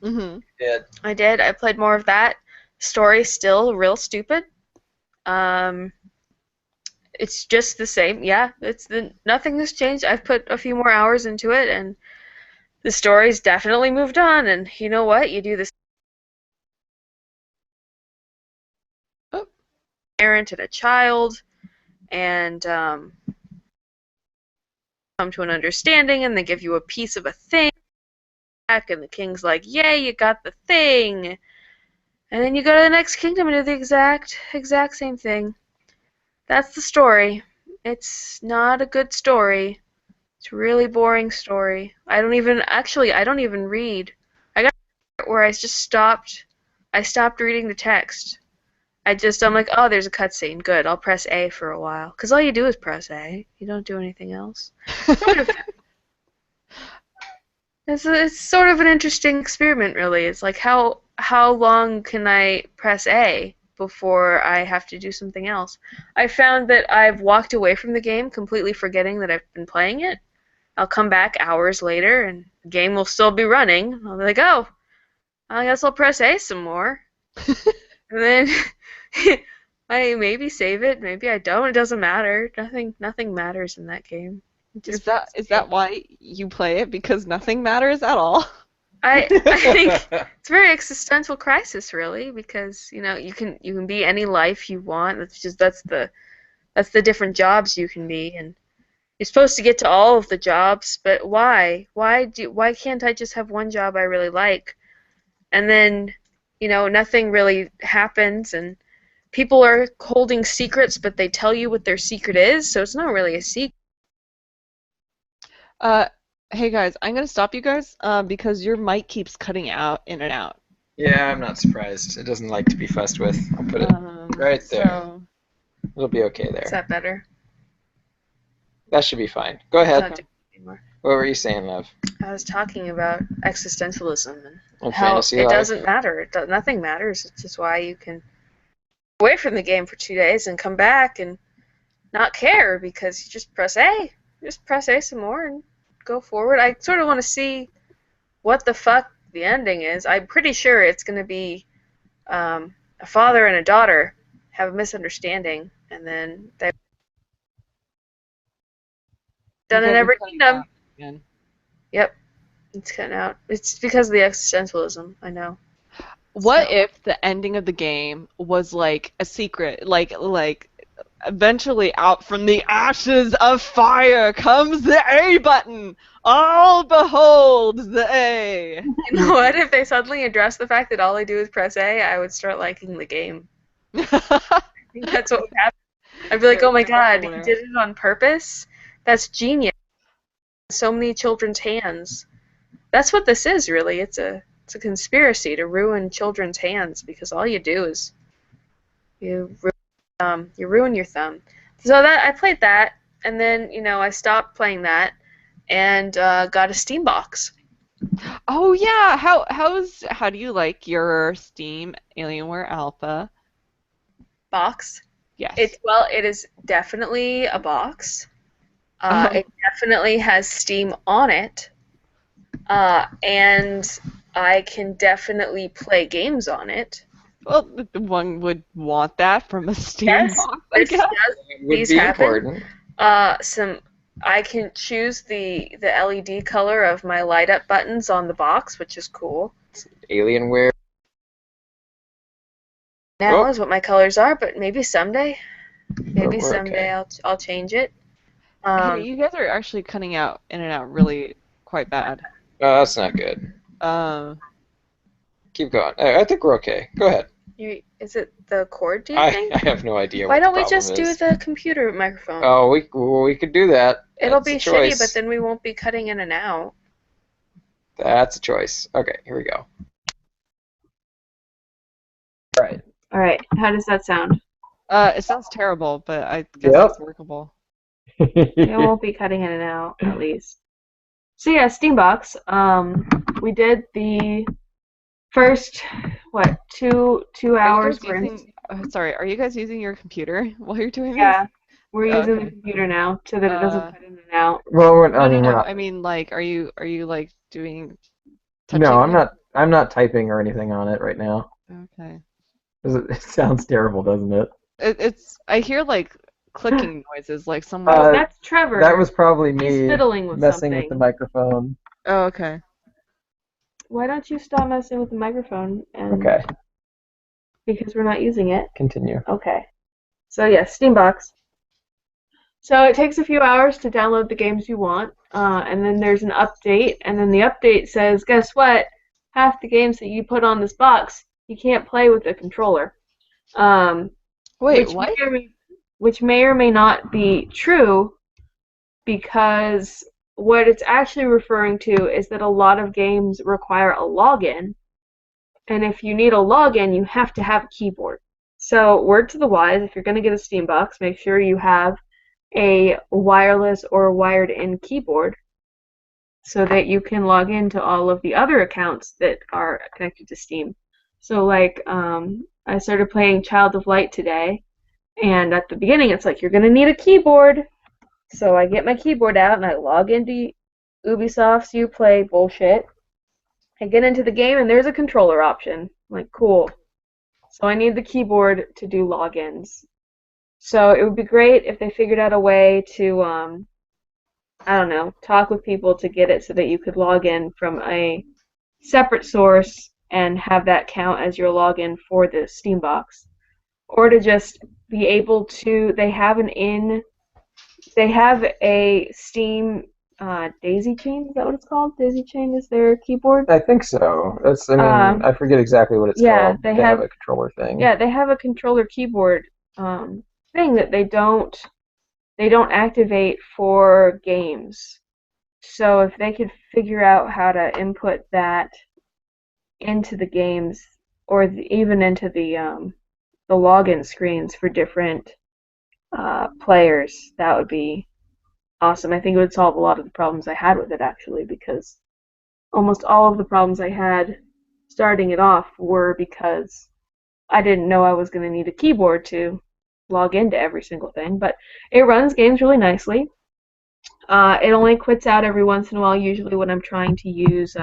Mm-hmm. Yeah. I did. I played more of that. Story still real stupid. It's just the same. Yeah, nothing has changed. I've put a few more hours into it, and the story's definitely moved on. And you know what? You do this. Parent and a child, and come to an understanding, and they give you a piece of a thing back, and the king's like, "Yay, you got the thing!" And then you go to the next kingdom and do the exact same thing. That's the story. It's not a good story. It's a really boring story. I don't even read. I got where I just stopped. I stopped reading the text. I'm like, oh, there's a cutscene. Good. I'll press A for a while. Because all you do is press A. You don't do anything else. It's sort of an interesting experiment, really. It's like, how long can I press A before I have to do something else? I found that I've walked away from the game completely forgetting that I've been playing it. I'll come back hours later, and the game will still be running. I'll be like, oh, I guess I'll press A some more. And then I maybe save it, maybe I don't. It doesn't matter. Nothing matters in that game. Is that why you play it? Because nothing matters at all? I think it's a very existential crisis, really, because you can be any life you want. That's the different jobs you can be, and you're supposed to get to all of the jobs, but why? Why can't I just have one job I really like? And then nothing really happens, and people are holding secrets, but they tell you what their secret is, so it's not really a secret. Hey guys, I'm gonna stop you guys because your mic keeps cutting out in and out. Yeah, I'm not surprised. It doesn't like to be fussed with. I'll put it right there. So, It'll be okay there. Is that better? That should be fine. Go ahead. Not doing it anymore. What were you saying, love? I was talking about existentialism and On how fantasy it life? doesn't matter. Nothing matters. It's just why you can go away from the game for 2 days and come back and not care because you just press A. Just press A some more and go forward. I sort of want to see what the fuck the ending is. I'm pretty sure it's going to be a father and a daughter have a misunderstanding, and then they've done in every kingdom. Yep, it's cutting out. It's because of the existentialism, I know. what if the ending of the game was like a secret, like eventually out from the ashes of fire comes the A button. All behold the A. You know what? If they suddenly address the fact that all I do is press A, I would start liking the game. I think that's what would happen. I'd be like, oh my god, he did it on purpose? That's genius. So many children's hands. That's what this is, really. It's a conspiracy to ruin children's hands because all you do is you ruin your thumb. So that I played that, and then I stopped playing that and got a Steam box. Oh yeah, how do you like your Steam Alienware Alpha? Box. Yes. It is definitely a box. Oh, It definitely has Steam on it, and I can definitely play games on it. well, one would want that from a Steam Yes, box, I guess. It would these be happen. important. Some I can choose the LED color of my light up buttons on the box, which is cool. Alienware. Now Oh, is what my colors are, but but maybe we're someday okay. I'll change it. Hey, Um, you guys are actually cutting out in and out really quite bad. That's not good. Um, Keep going. I think we're okay. Go ahead. is it the cord? Do you I, think? I have no idea Why what the don't we problem just do is. the computer microphone? Oh, we could do that. It'll That's be a shitty, but choice. then we won't be cutting in and out. That's a choice. Okay, here we go. Right. All right. How does that sound? it sounds terrible, but I guess Yep. it's workable. It won't be cutting in and out, at least. So yeah, Steambox. We did the first two Are you hours. guys We're in. using, sorry, are you guys using your computer while you're doing this? Yeah, we're using the Okay. computer now so that it doesn't Uh, cut in and out. Well, no, I no, mean, we're no. not. I mean, like, are you like doing No, touching I'm it? not. I'm not typing or anything on it right now. Okay. 'Cause it sounds terrible, doesn't it? I hear like clicking noises, like Oh, someone's. that's That Trevor. was probably He's me fiddling with messing with the something. microphone. Oh, okay. Why don't you stop messing with the microphone? And Okay, because we're not using it. continue. Okay. So yes, Steambox. So it takes a few hours to download the games you want, and then there's an update, and then the update says, guess what? Half the games that you put on this box you can't play with a controller, um, Wait, which what? may or may not be true, because what it's actually referring to is that a lot of games require a login, and if you need a login, you have to have a keyboard. So word to the wise, if you're going to get a Steam box, make sure you have a wireless or wired-in keyboard so that you can log into all of the other accounts that are connected to Steam. So like I started playing Child of Light today, and at the beginning it's like you're going to need a keyboard. So I get my keyboard out and I log into Ubisoft's Uplay bullshit. I get into the game and there's a controller option. I'm like, cool. So I need the keyboard to do logins. So it would be great if they figured out a way to, I don't know, talk with people to get it so that you could log in from a separate source and have that count as your login for the Steam box. Or to just be able to, they have a Steam daisy chain. Is that what it's called? Daisy chain is their keyboard. I think so. I mean, I forget exactly what it's Yeah, called. They have a controller thing. yeah, they have a controller keyboard thing that they don't activate for games. So if they could figure out how to input that into the games, or even into the login screens for different players, that would be awesome. I think it would solve a lot of the problems I had with it, actually, because almost all of the problems I had starting it off were because I didn't know I was going to need a keyboard to log into every single thing. But it runs games really nicely. It only quits out every once in a while, usually when I'm trying to use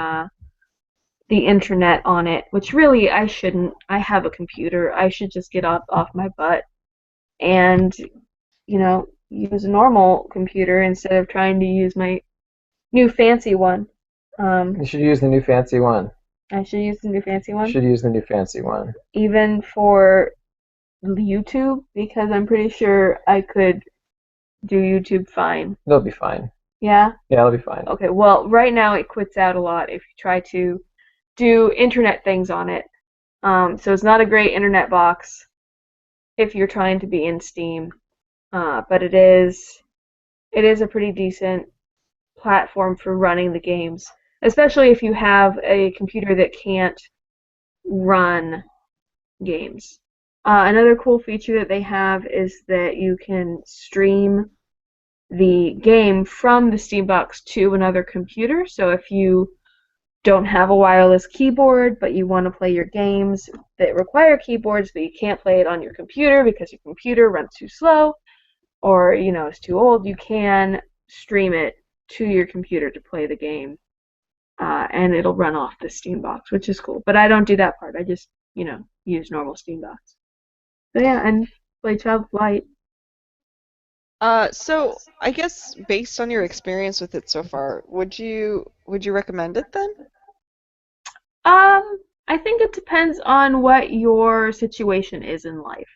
the internet on it, which really I shouldn't. I have a computer. I should just get up off my butt and, use a normal computer instead of trying to use my new fancy one. You should use the new fancy one. I should use the new fancy You one, should use the new fancy one. even for YouTube, because I'm pretty sure I could do YouTube fine. They'll be fine. Yeah? Yeah, they'll be fine. Okay, well, right now it quits out a lot if you try to do internet things on it. So it's not a great internet box if you're trying to be in Steam, but it is a pretty decent platform for running the games, especially if you have a computer that can't run games. Another cool feature that they have is that you can stream the game from the Steam box to another computer. So if you don't have a wireless keyboard, but you want to play your games that require keyboards, but you can't play it on your computer because your computer runs too slow or, it's too old, you can stream it to your computer to play the game, and it'll run off the Steam box, which is cool. But I don't do that part. I just, use normal Steam box. So yeah, and play Child of Light. So I guess based on your experience with it so far, would you recommend it then? I think it depends on what your situation is in life.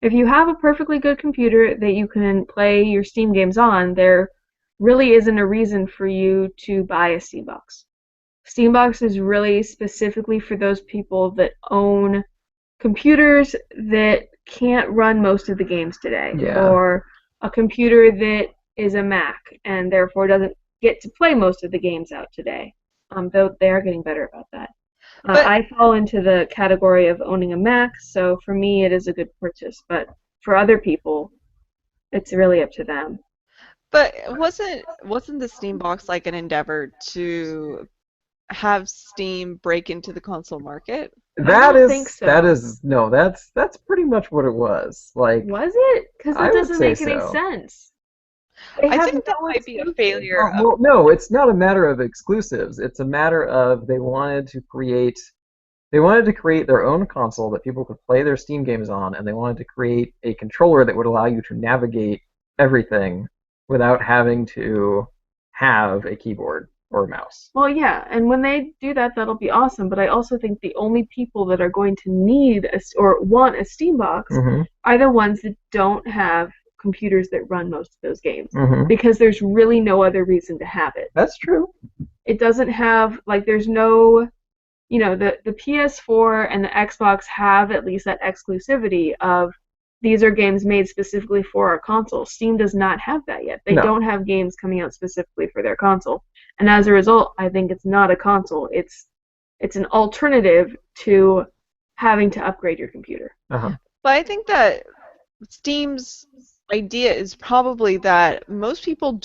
If you have a perfectly good computer that you can play your Steam games on, there really isn't a reason for you to buy a Steam box. Steam box is really specifically for those people that own computers that can't run most of the games today, Yeah. or a computer that is a Mac and therefore doesn't get to play most of the games out today. Though they are getting better about that. But I fall into the category of owning a Mac, so for me it is a good purchase. But for other people, it's really up to them. but wasn't the Steam box like an endeavor to have Steam break into the console market? I don't think so. That's pretty much what it was. Like, Was it? Because I it would doesn't say make any so. sense. They I have think that no might be a exclusives. failure of. well, no, it's not a matter of exclusives. It's a matter of they wanted to create their own console that people could play their Steam games on, and they wanted to create a controller that would allow you to navigate everything without having to have a keyboard or a mouse. Well, yeah, and when they do that, that'll be awesome. But I also think the only people that are going to need or want a Steam box Mm-hmm. are the ones that don't have computers that run most of those games, Mm-hmm. because there's really no other reason to have it. That's true. It doesn't have, like, there's no, the PS4 and the Xbox have at least that exclusivity of these are games made specifically for our console. Steam does not have that yet. They No. don't have games coming out specifically for their console. And as a result, I think it's not a console. It's an alternative to having to upgrade your computer. Uh-huh. But I think that Steam's idea is probably that most people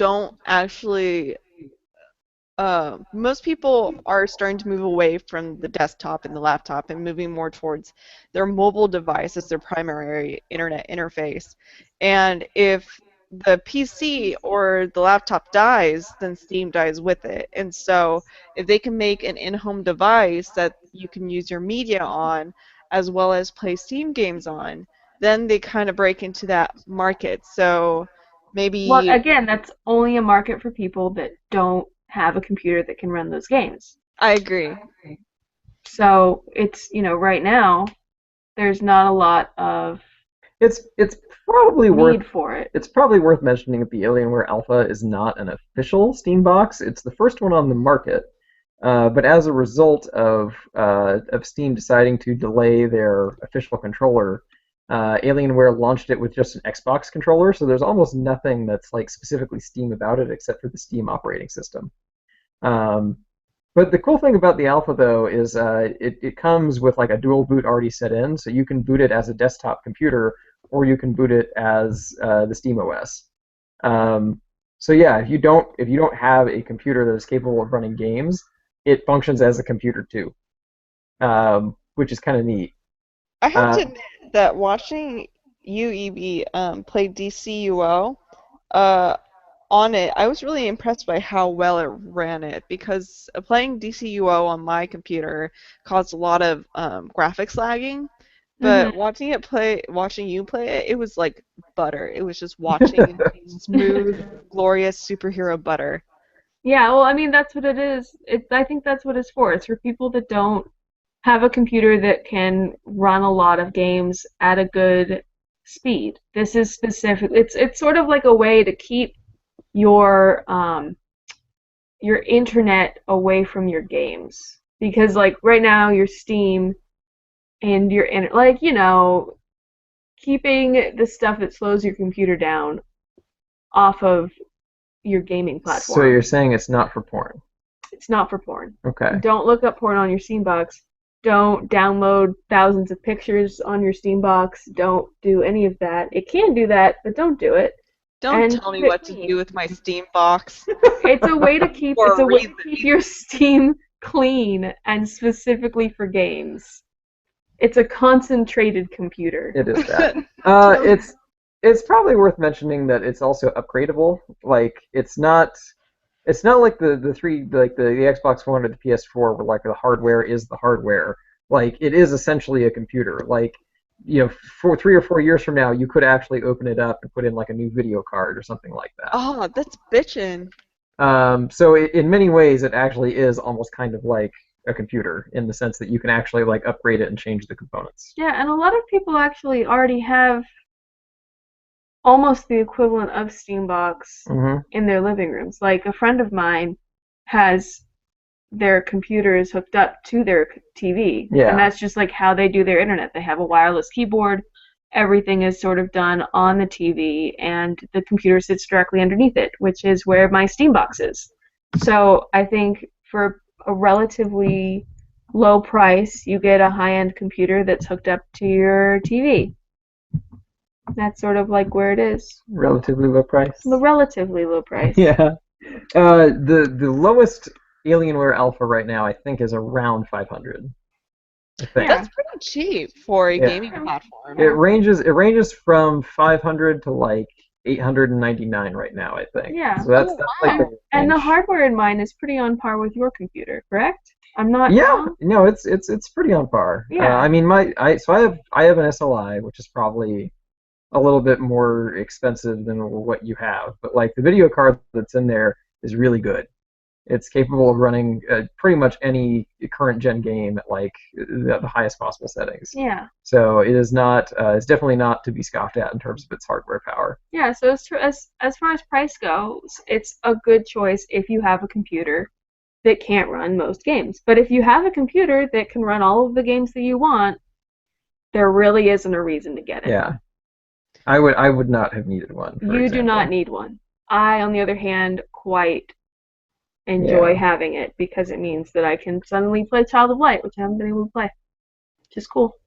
are starting to move away from the desktop and the laptop and moving more towards their mobile device as their primary internet interface. And if the PC or the laptop dies, then Steam dies with it. And so if they can make an in-home device that you can use your media on as well as play Steam games on, then they kind of break into that market. So Well, maybe again, that's only a market for people that don't have a computer that can run those games. I agree. So it's, right now, there's not a lot of It's probably worth need for it. it's probably worth mentioning that the Alienware Alpha is not an official Steam box. It's the first one on the market. But as a result of Steam deciding to delay their official controller, Alienware launched it with just an Xbox controller. So there's almost nothing that's like specifically Steam about it except for the Steam operating system. But the cool thing about the Alpha, though, is it comes with like a dual boot already set in, so you can boot it as a desktop computer, or you can boot it as the Steam OS. So yeah, if you don't have a computer that is capable of running games, it functions as a computer too, which is kind of neat. I have to Uh, admit that watching you, Evie, play DCUO on it, I was really impressed by how well it ran it because playing DCUO on my computer caused a lot of graphics lagging. But watching you play it, it was like butter. It was just watching smooth, glorious superhero butter. Yeah, well, I mean, that's what it is. I think that's what it's for. It's for people that don't have a computer that can run a lot of games at a good speed. This is specific. It's sort of like a way to keep your internet away from your games, because like right now your Steam and your keeping the stuff that slows your computer down off of your gaming platform. so you're saying it's not for porn? It's not for porn. Okay. Don't look up porn on your Steam box. Don't download thousands of pictures on your Steam box. Don't do any of that. It can do that, but don't do it. Don't And tell me keep it what to clean. do with my Steam box. It's a way to keep For a reason. your Steam clean and specifically for games. It's a concentrated computer. It is that. Tell me. It's probably worth mentioning that it's also upgradable. Like it's not like the three like the Xbox One or the PS4 where like the hardware is the hardware. Like it is essentially a computer. Like for 3 or 4 years from now, you could actually open it up and put in like a new video card or something like that. Oh, that's bitchin'. So in many ways, it actually is almost kind of like a computer in the sense that you can actually like upgrade it and change the components. Yeah, and a lot of people actually already have almost the equivalent of Steambox Hmm. in their living rooms. Like a friend of mine has their computers hooked up to their TV, and Yeah. that's just like how they do their internet. They have a wireless keyboard. Everything is sort of done on the TV, and the computer sits directly underneath it, which is where my Steambox is. So I think for a relatively low price, you get a high-end computer that's hooked up to your TV. That's sort of like where it is. Relatively low price. The relatively low price. Yeah. The lowest Alienware Alpha right now, I think, is around 500. I think. Yeah. That's pretty cheap for a Yeah. gaming platform. It ranges from 500 to like 899 right now, I think. Yeah. So that's Oh, like wow. the And the range. hardware in mine is pretty on par with your computer, correct? I'm not Yeah, wrong? no, it's pretty on par. Yeah. I mean, I have an SLI, which is probably a little bit more expensive than what you have, but like the video card that's in there is really good. It's capable of running pretty much any current gen game at like the highest possible settings. Yeah. So it is not. It's definitely not to be scoffed at in terms of its hardware power. Yeah, so as far as price goes, it's a good choice if you have a computer that can't run most games. But if you have a computer that can run all of the games that you want, there really isn't a reason to get it. Yeah, I would not have needed one, for You do not example. need one. I, on the other hand, quite enjoy Yeah. having it because it means that I can suddenly play Child of Light, which I haven't been able to play, which is cool.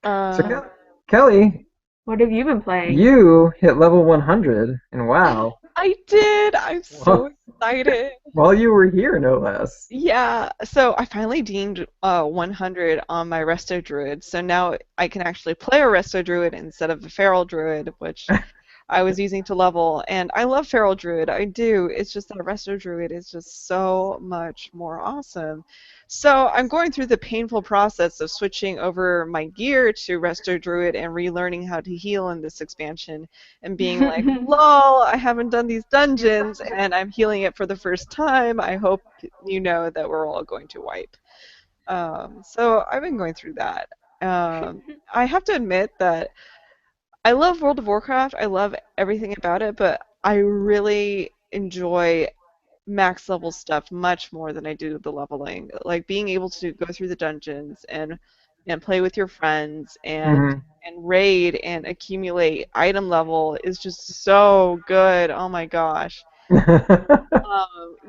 So Um, Kelly, What have you been playing? you hit level 100, and wow, I did. I'm so excited. while you were here, no less. Yeah, so I finally deemed 100 on my Resto Druid, so now I can actually play a Resto Druid instead of a Feral Druid, which I was using to level. And I love Feral Druid, I do. It's just that Resto Druid is just so much more awesome. So I'm going through the painful process of switching over my gear to Resto Druid and relearning how to heal in this expansion and being like, lol, I haven't done these dungeons and I'm healing it for the first time. I hope you know that we're all going to wipe. So I've been going through that. I have to admit that I love World of Warcraft. I love everything about it, but I really enjoy max level stuff much more than I do the leveling. Like being able to go through the dungeons and play with your friends Hmm. and raid and accumulate item level is just so good. Oh my gosh.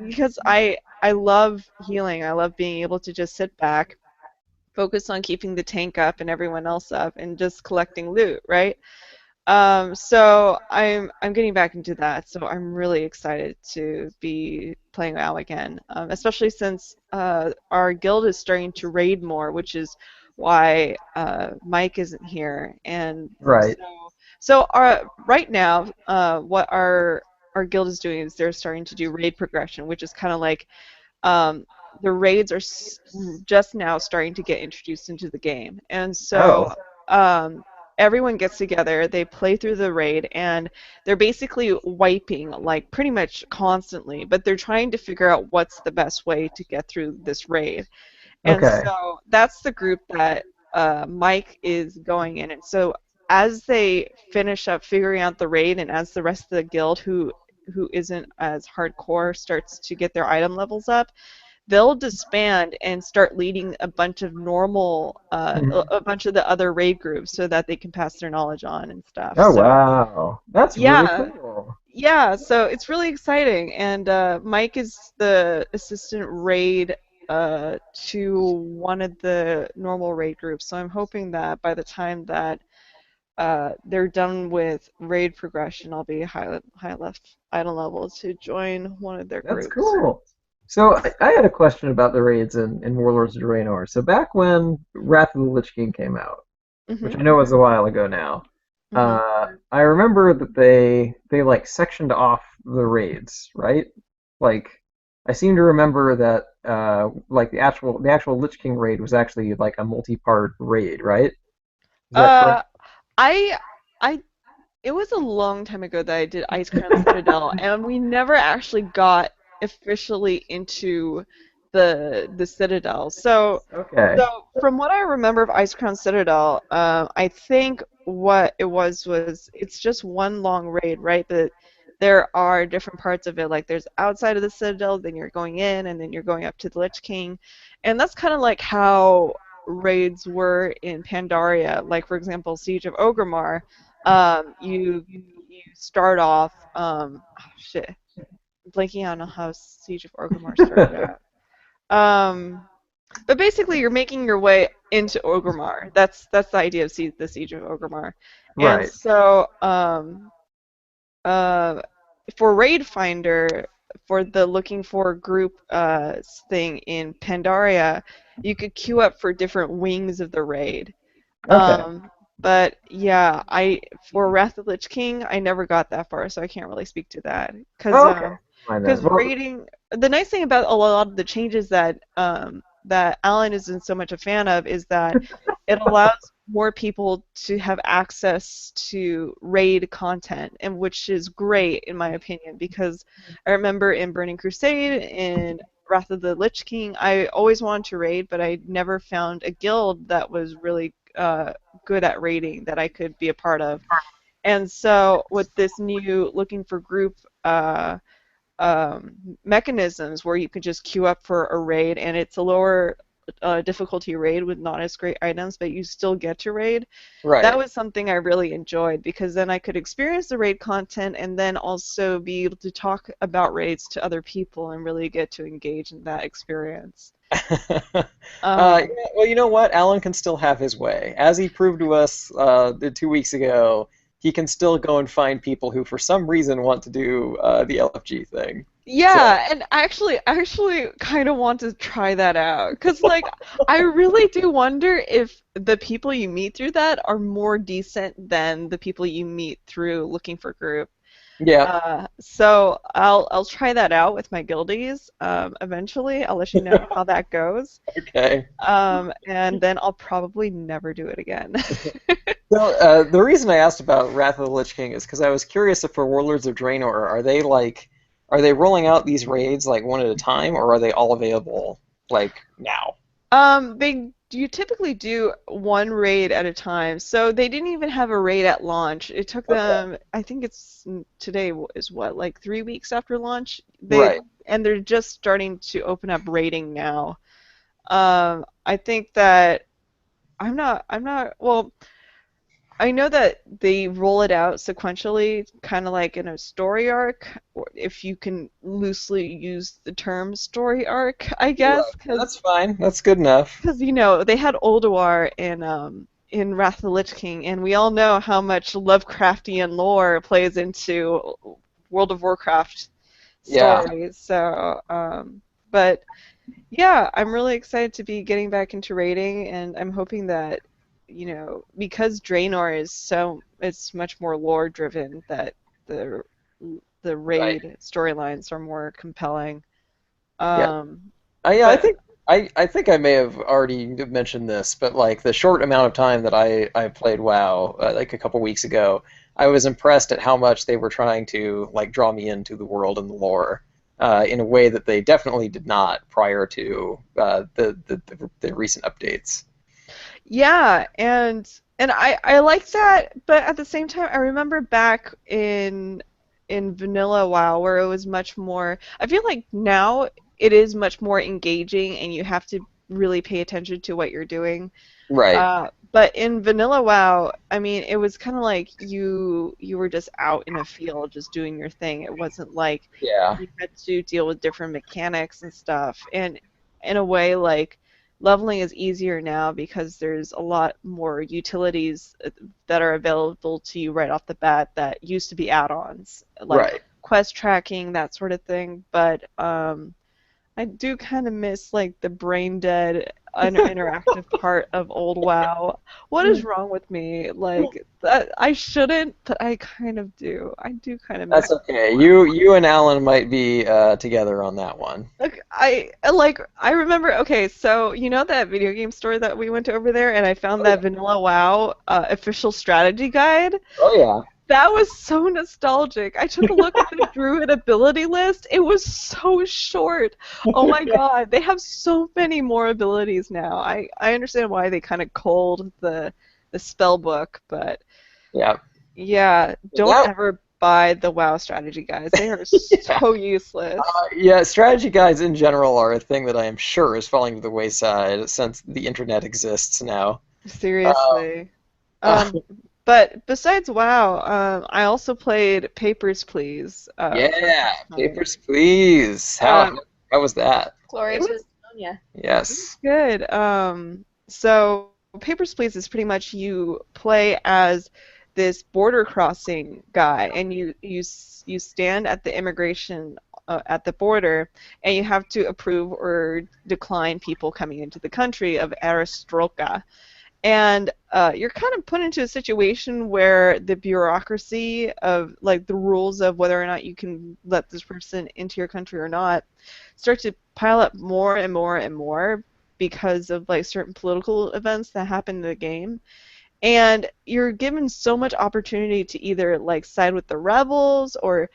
Because I love healing. I love being able to just sit back, focus on keeping the tank up and everyone else up, and just collecting loot, right? So I'm getting back into that. So I'm really excited to be playing WoW again, especially since our guild is starting to raid more, which is why Mike isn't here. And Right. so right now, what our guild is doing is they're starting to do raid progression, which is kind of like um, the raids are just now starting to get introduced into the game. And Oh. so um, everyone gets together, they play through the raid, and they're basically wiping like pretty much constantly, but they're trying to figure out what's the best way to get through this raid. And Okay. so that's the group that Mike is going in. And so as they finish up figuring out the raid, and as the rest of the guild who isn't as hardcore starts to get their item levels up, they'll disband and start leading a bunch of normal, Mhm. a bunch of the other raid groups so that they can pass their knowledge on and stuff. Oh So wow, that's really yeah, cool. yeah. So it's really exciting, and Mike is the assistant raid to one of the normal raid groups. So I'm hoping that by the time that they're done with raid progression, I'll be high left item level to join one of their That's groups. cool. So I had a question about the raids in Warlords of Draenor. So back when Wrath of the Lich King came out, which Hmm. I know was a while ago now, Hmm. I remember that they like sectioned off the raids, right? Like I seem to remember that like the actual Lich King raid was actually like a multi-part raid, right? Is that Uh, correct? I, I, it was a long time ago that I did Ice Crown Citadel, and we never actually got officially into the Citadel. Okay. So from what I remember of Ice Crown Citadel, I think what it was it's just one long raid, right? But there are different parts of it. Like there's outside of the Citadel, then you're going in, and then you're going up to the Lich King, and that's kind of like how raids were in Pandaria. Like for example, Siege of Orgrimmar. You start off. Shit, I'm blanking on how Siege of Orgrimmar started out. But basically, you're making your way into Orgrimmar. That's the idea of the Siege of Orgrimmar. And Right. so, uh, for Raid Finder, for the looking for group thing in Pandaria, you could queue up for different wings of the raid. Okay. Um, but yeah, I for Wrath of the Lich King, I never got that far, so I can't really speak to that. Cause Oh, okay. Fine then. Well, raiding, the nice thing about a lot of the changes that Alan isn't so much a fan of is that it allows more people to have access to raid content, and which is great in my opinion because I remember in Burning Crusade in Wrath of the Lich King, I always wanted to raid, but I never found a guild that was really good at raiding that I could be a part of. And so with this new looking for group mechanisms where you can just queue up for a raid and it's a lower difficulty raid with not as great items, but you still get to raid. That right. was something I really enjoyed because then I could experience the raid content and then also be able to talk about raids to other people and really get to engage in that experience. Yeah, Um, well, you know what? Alan can still have his way. As he proved to us 2 weeks ago, he can still go and find people who, for some reason, want to do the LFG thing. So, Yeah, and I actually kind of want to try that out because like I really do wonder if the people you meet through that are more decent than the people you meet through looking for group. yeah, So I'll try that out with my guildies. Eventually, I'll let you know how that goes. okay. And then I'll probably never do it again. So, the reason I asked about Wrath of the Lich King is because I was curious if for Warlords of Draenor, are they rolling out these raids like one at a time, or are they all available like now? You typically do one raid at a time. So they didn't even have a raid at launch. It took Okay. them, I think today is what, like 3 weeks after launch? Right. And they're just starting to open up raiding now. I think that well, I know that they roll it out sequentially, kind of like in a story arc, or if you can loosely use the term story arc, I guess, Right. That's fine. That's good enough. because they had Ulduar in Wrath of the Lich King, and we all know how much Lovecraftian lore plays into World of Warcraft Yeah. stories. But yeah, I'm really excited to be getting back into raiding, and I'm hoping that, because Draenor it's much more lore driven, that the the Right. raid storylines are more compelling. Yeah. Um, I but think I may have already mentioned this, but like the short amount of time that I played WoW, like a couple weeks ago, I was impressed at how much they were trying to like draw me into the world and the lore, in a way that they definitely did not prior to the recent updates. yeah, and I like that, but at the same time, I remember back in vanilla WoW where it was much more. I feel like now it is much more engaging, and you have to really pay attention to what you're doing. Right. But in vanilla WoW, I mean, it was kind of like you were just out in a field just doing your thing. It wasn't like Yeah. you had to deal with different mechanics and stuff. And in a way, like leveling is easier now because there's a lot more utilities that are available to you right off the bat that used to be add-ons, like Right. quest tracking, that sort of thing. But I do kind of miss like the brain dead interactive part of old WoW. What is wrong with me? Like that I shouldn't, but I kind of do. I do kind of miss That's okay. WoW. You and Alan might be together on that one. I remember. Okay, so you know that video game store that we went to over there, and I found Oh that yeah. Vanilla WoW official strategy guide. Oh yeah. That was so nostalgic. I took a look at the Druid ability list. It was so short. Oh my god, they have so many more abilities now. I understand why they kind of culled the spell book, but Yeah. yeah, don't That ever buy the WoW strategy guides. They are so useless. yeah, strategy guides in general are a thing that I am sure is falling to the wayside since the internet exists now. Uh, Seriously. uh, But besides WoW, I also played Papers, Please, for the yeah, first time. papers, please. Um, How was that? it Glorious was Estonia. Yes. good. So Papers, Please is pretty much you play as this border crossing guy, and you stand at the immigration at the border, and you have to approve or decline people coming into the country of Aristoroka. And you're kind of put into a situation where the bureaucracy of like the rules of whether or not you can let this person into your country or not start to pile up more and more and more because of like certain political events that happen in the game. And you're given so much opportunity to either like side with the rebels or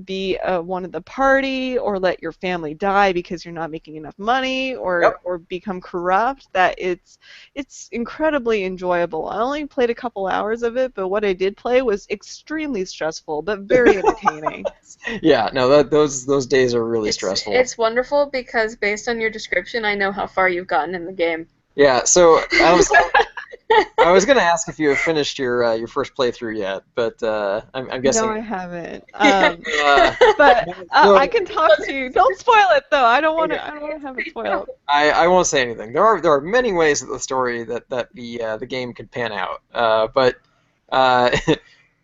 be one of the party or let your family die because you're not making enough money Yep. or become corrupt that it's incredibly enjoyable. I only played a couple hours of it, but what I did play was extremely stressful but very entertaining. Yeah, no, those days are really stressful. It's wonderful because based on your description, I know how far you've gotten in the game. Yeah, so I was gonna ask if you have finished your first playthrough yet, but I'm No, guessing. I haven't. But So, I can talk to you. Don't spoil it though. I don't want to. I don't want to have it spoiled. I won't say anything. There are many ways that the story that the game could pan out, but uh,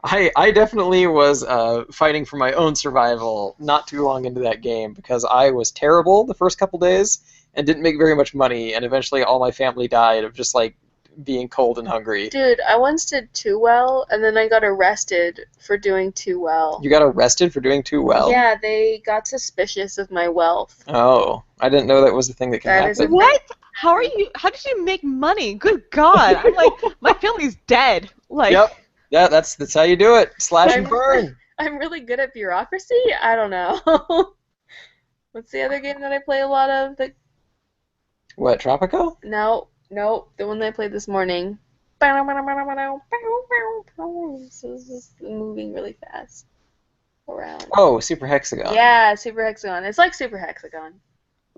I definitely was fighting for my own survival not too long into that game because I was terrible the first couple days and didn't make very much money, and eventually all my family died of just like being cold and hungry. Dude, I once did too well, and then I got arrested for doing too well. You got arrested for doing too well? Yeah, they got suspicious of my wealth. Oh, I didn't know that was the thing that can That happen. is a thing. What? How are you? How did you make money? Good God! I'm like, my family's dead. Like, Yep. Yeah, that's how you do it. Slash and I'm- burn. I'm really good at bureaucracy? I don't know. What's the other game that I play a lot of? What, Tropico? No, the one that I played this morning. This is just moving really fast around. Oh, Super Hexagon. Yeah, Super Hexagon. It's like Super Hexagon.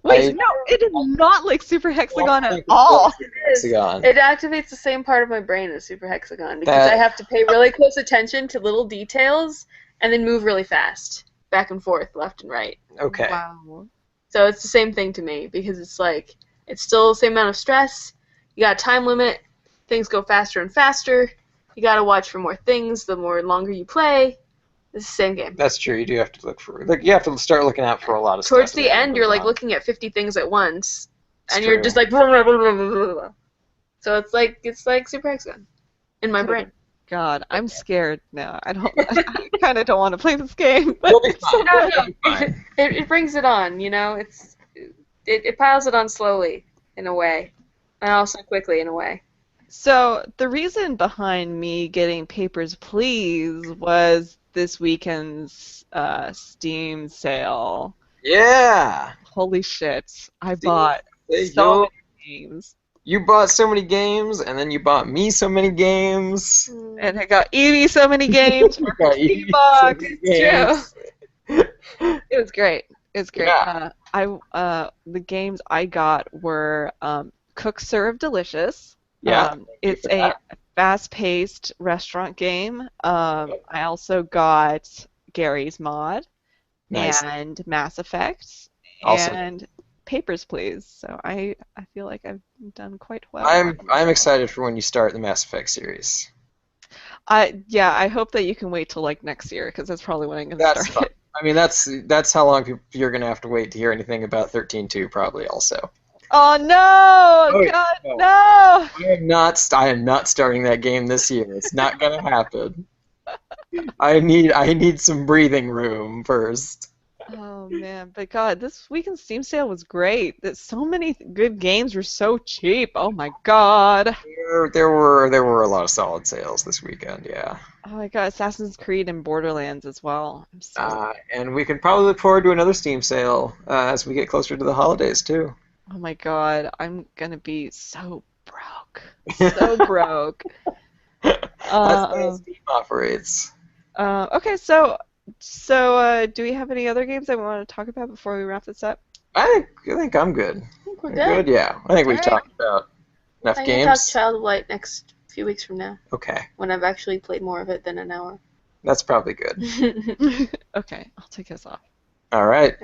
wait, no, it is not like Super Hexagon at It's all. Super Hexagon. It activates the same part of my brain as Super Hexagon because That- I have to pay really close attention to little details and then move really fast, back and forth, left and right. Okay. Wow. So it's the same thing to me because it's like it's still the same amount of stress. You got a time limit. Things go faster and faster. You got to watch for more things the more longer you play. It's the same game. That's true. You do have to look for you have to start looking out for a lot of Towards stuff. the end, you're like looking at 50 things at once, It's and you're true. just like blah, blah, blah, blah, blah, blah. So it's like Super Hexagon in my brain. God, I'm scared now. I kind of don't want to play this game. But You'll be it's so fine. good. No, it brings it on, you know. It piles it on slowly in a way, and also quickly in a way. So the reason behind me getting Papers, Please was this weekend's Steam sale. Yeah. Holy shit! I Steam bought There you so go. many games, You bought so many games, and then you bought me so many games. and I got Evie so many games for her Got Steam you so box. many It's games. It was great. It was great. Yeah. The games I got were Cook Serve Delicious. Yeah. It's for a that. fast-paced restaurant game. I also got Gary's Mod Nice. and Mass Effect Awesome. and Papers, Please. So I feel like I've done quite well. I'm excited for when you start the Mass Effect series. Yeah, I hope that you can wait till like next year because that's probably when I'm gonna That's start fine. it. I mean, that's how long you're gonna have to wait to hear anything about 13.2, probably also. Oh no! Oh, God, no. no! I am not starting that game this year. It's not gonna happen. I need some breathing room first. Oh man, but God, this weekend's Steam sale was great. That so many good games were so cheap. Oh my God. There were a lot of solid sales this weekend, yeah. Oh my God, Assassin's Creed and Borderlands as well. I'm so. And we can probably look forward to another Steam sale as we get closer to the holidays too. Oh my God, I'm gonna be so broke. So broke. That's the way Uh, Steam operates. okay, so do we have any other games that we want to talk about before we wrap this up? I think I'm good. I think we're I'm good. good, yeah. I think All we've right. talked about enough I can talk games. Child of Light next few weeks from now, Okay, when I've actually played more of it than an hour. that's probably good. Okay, I'll take this off. All right.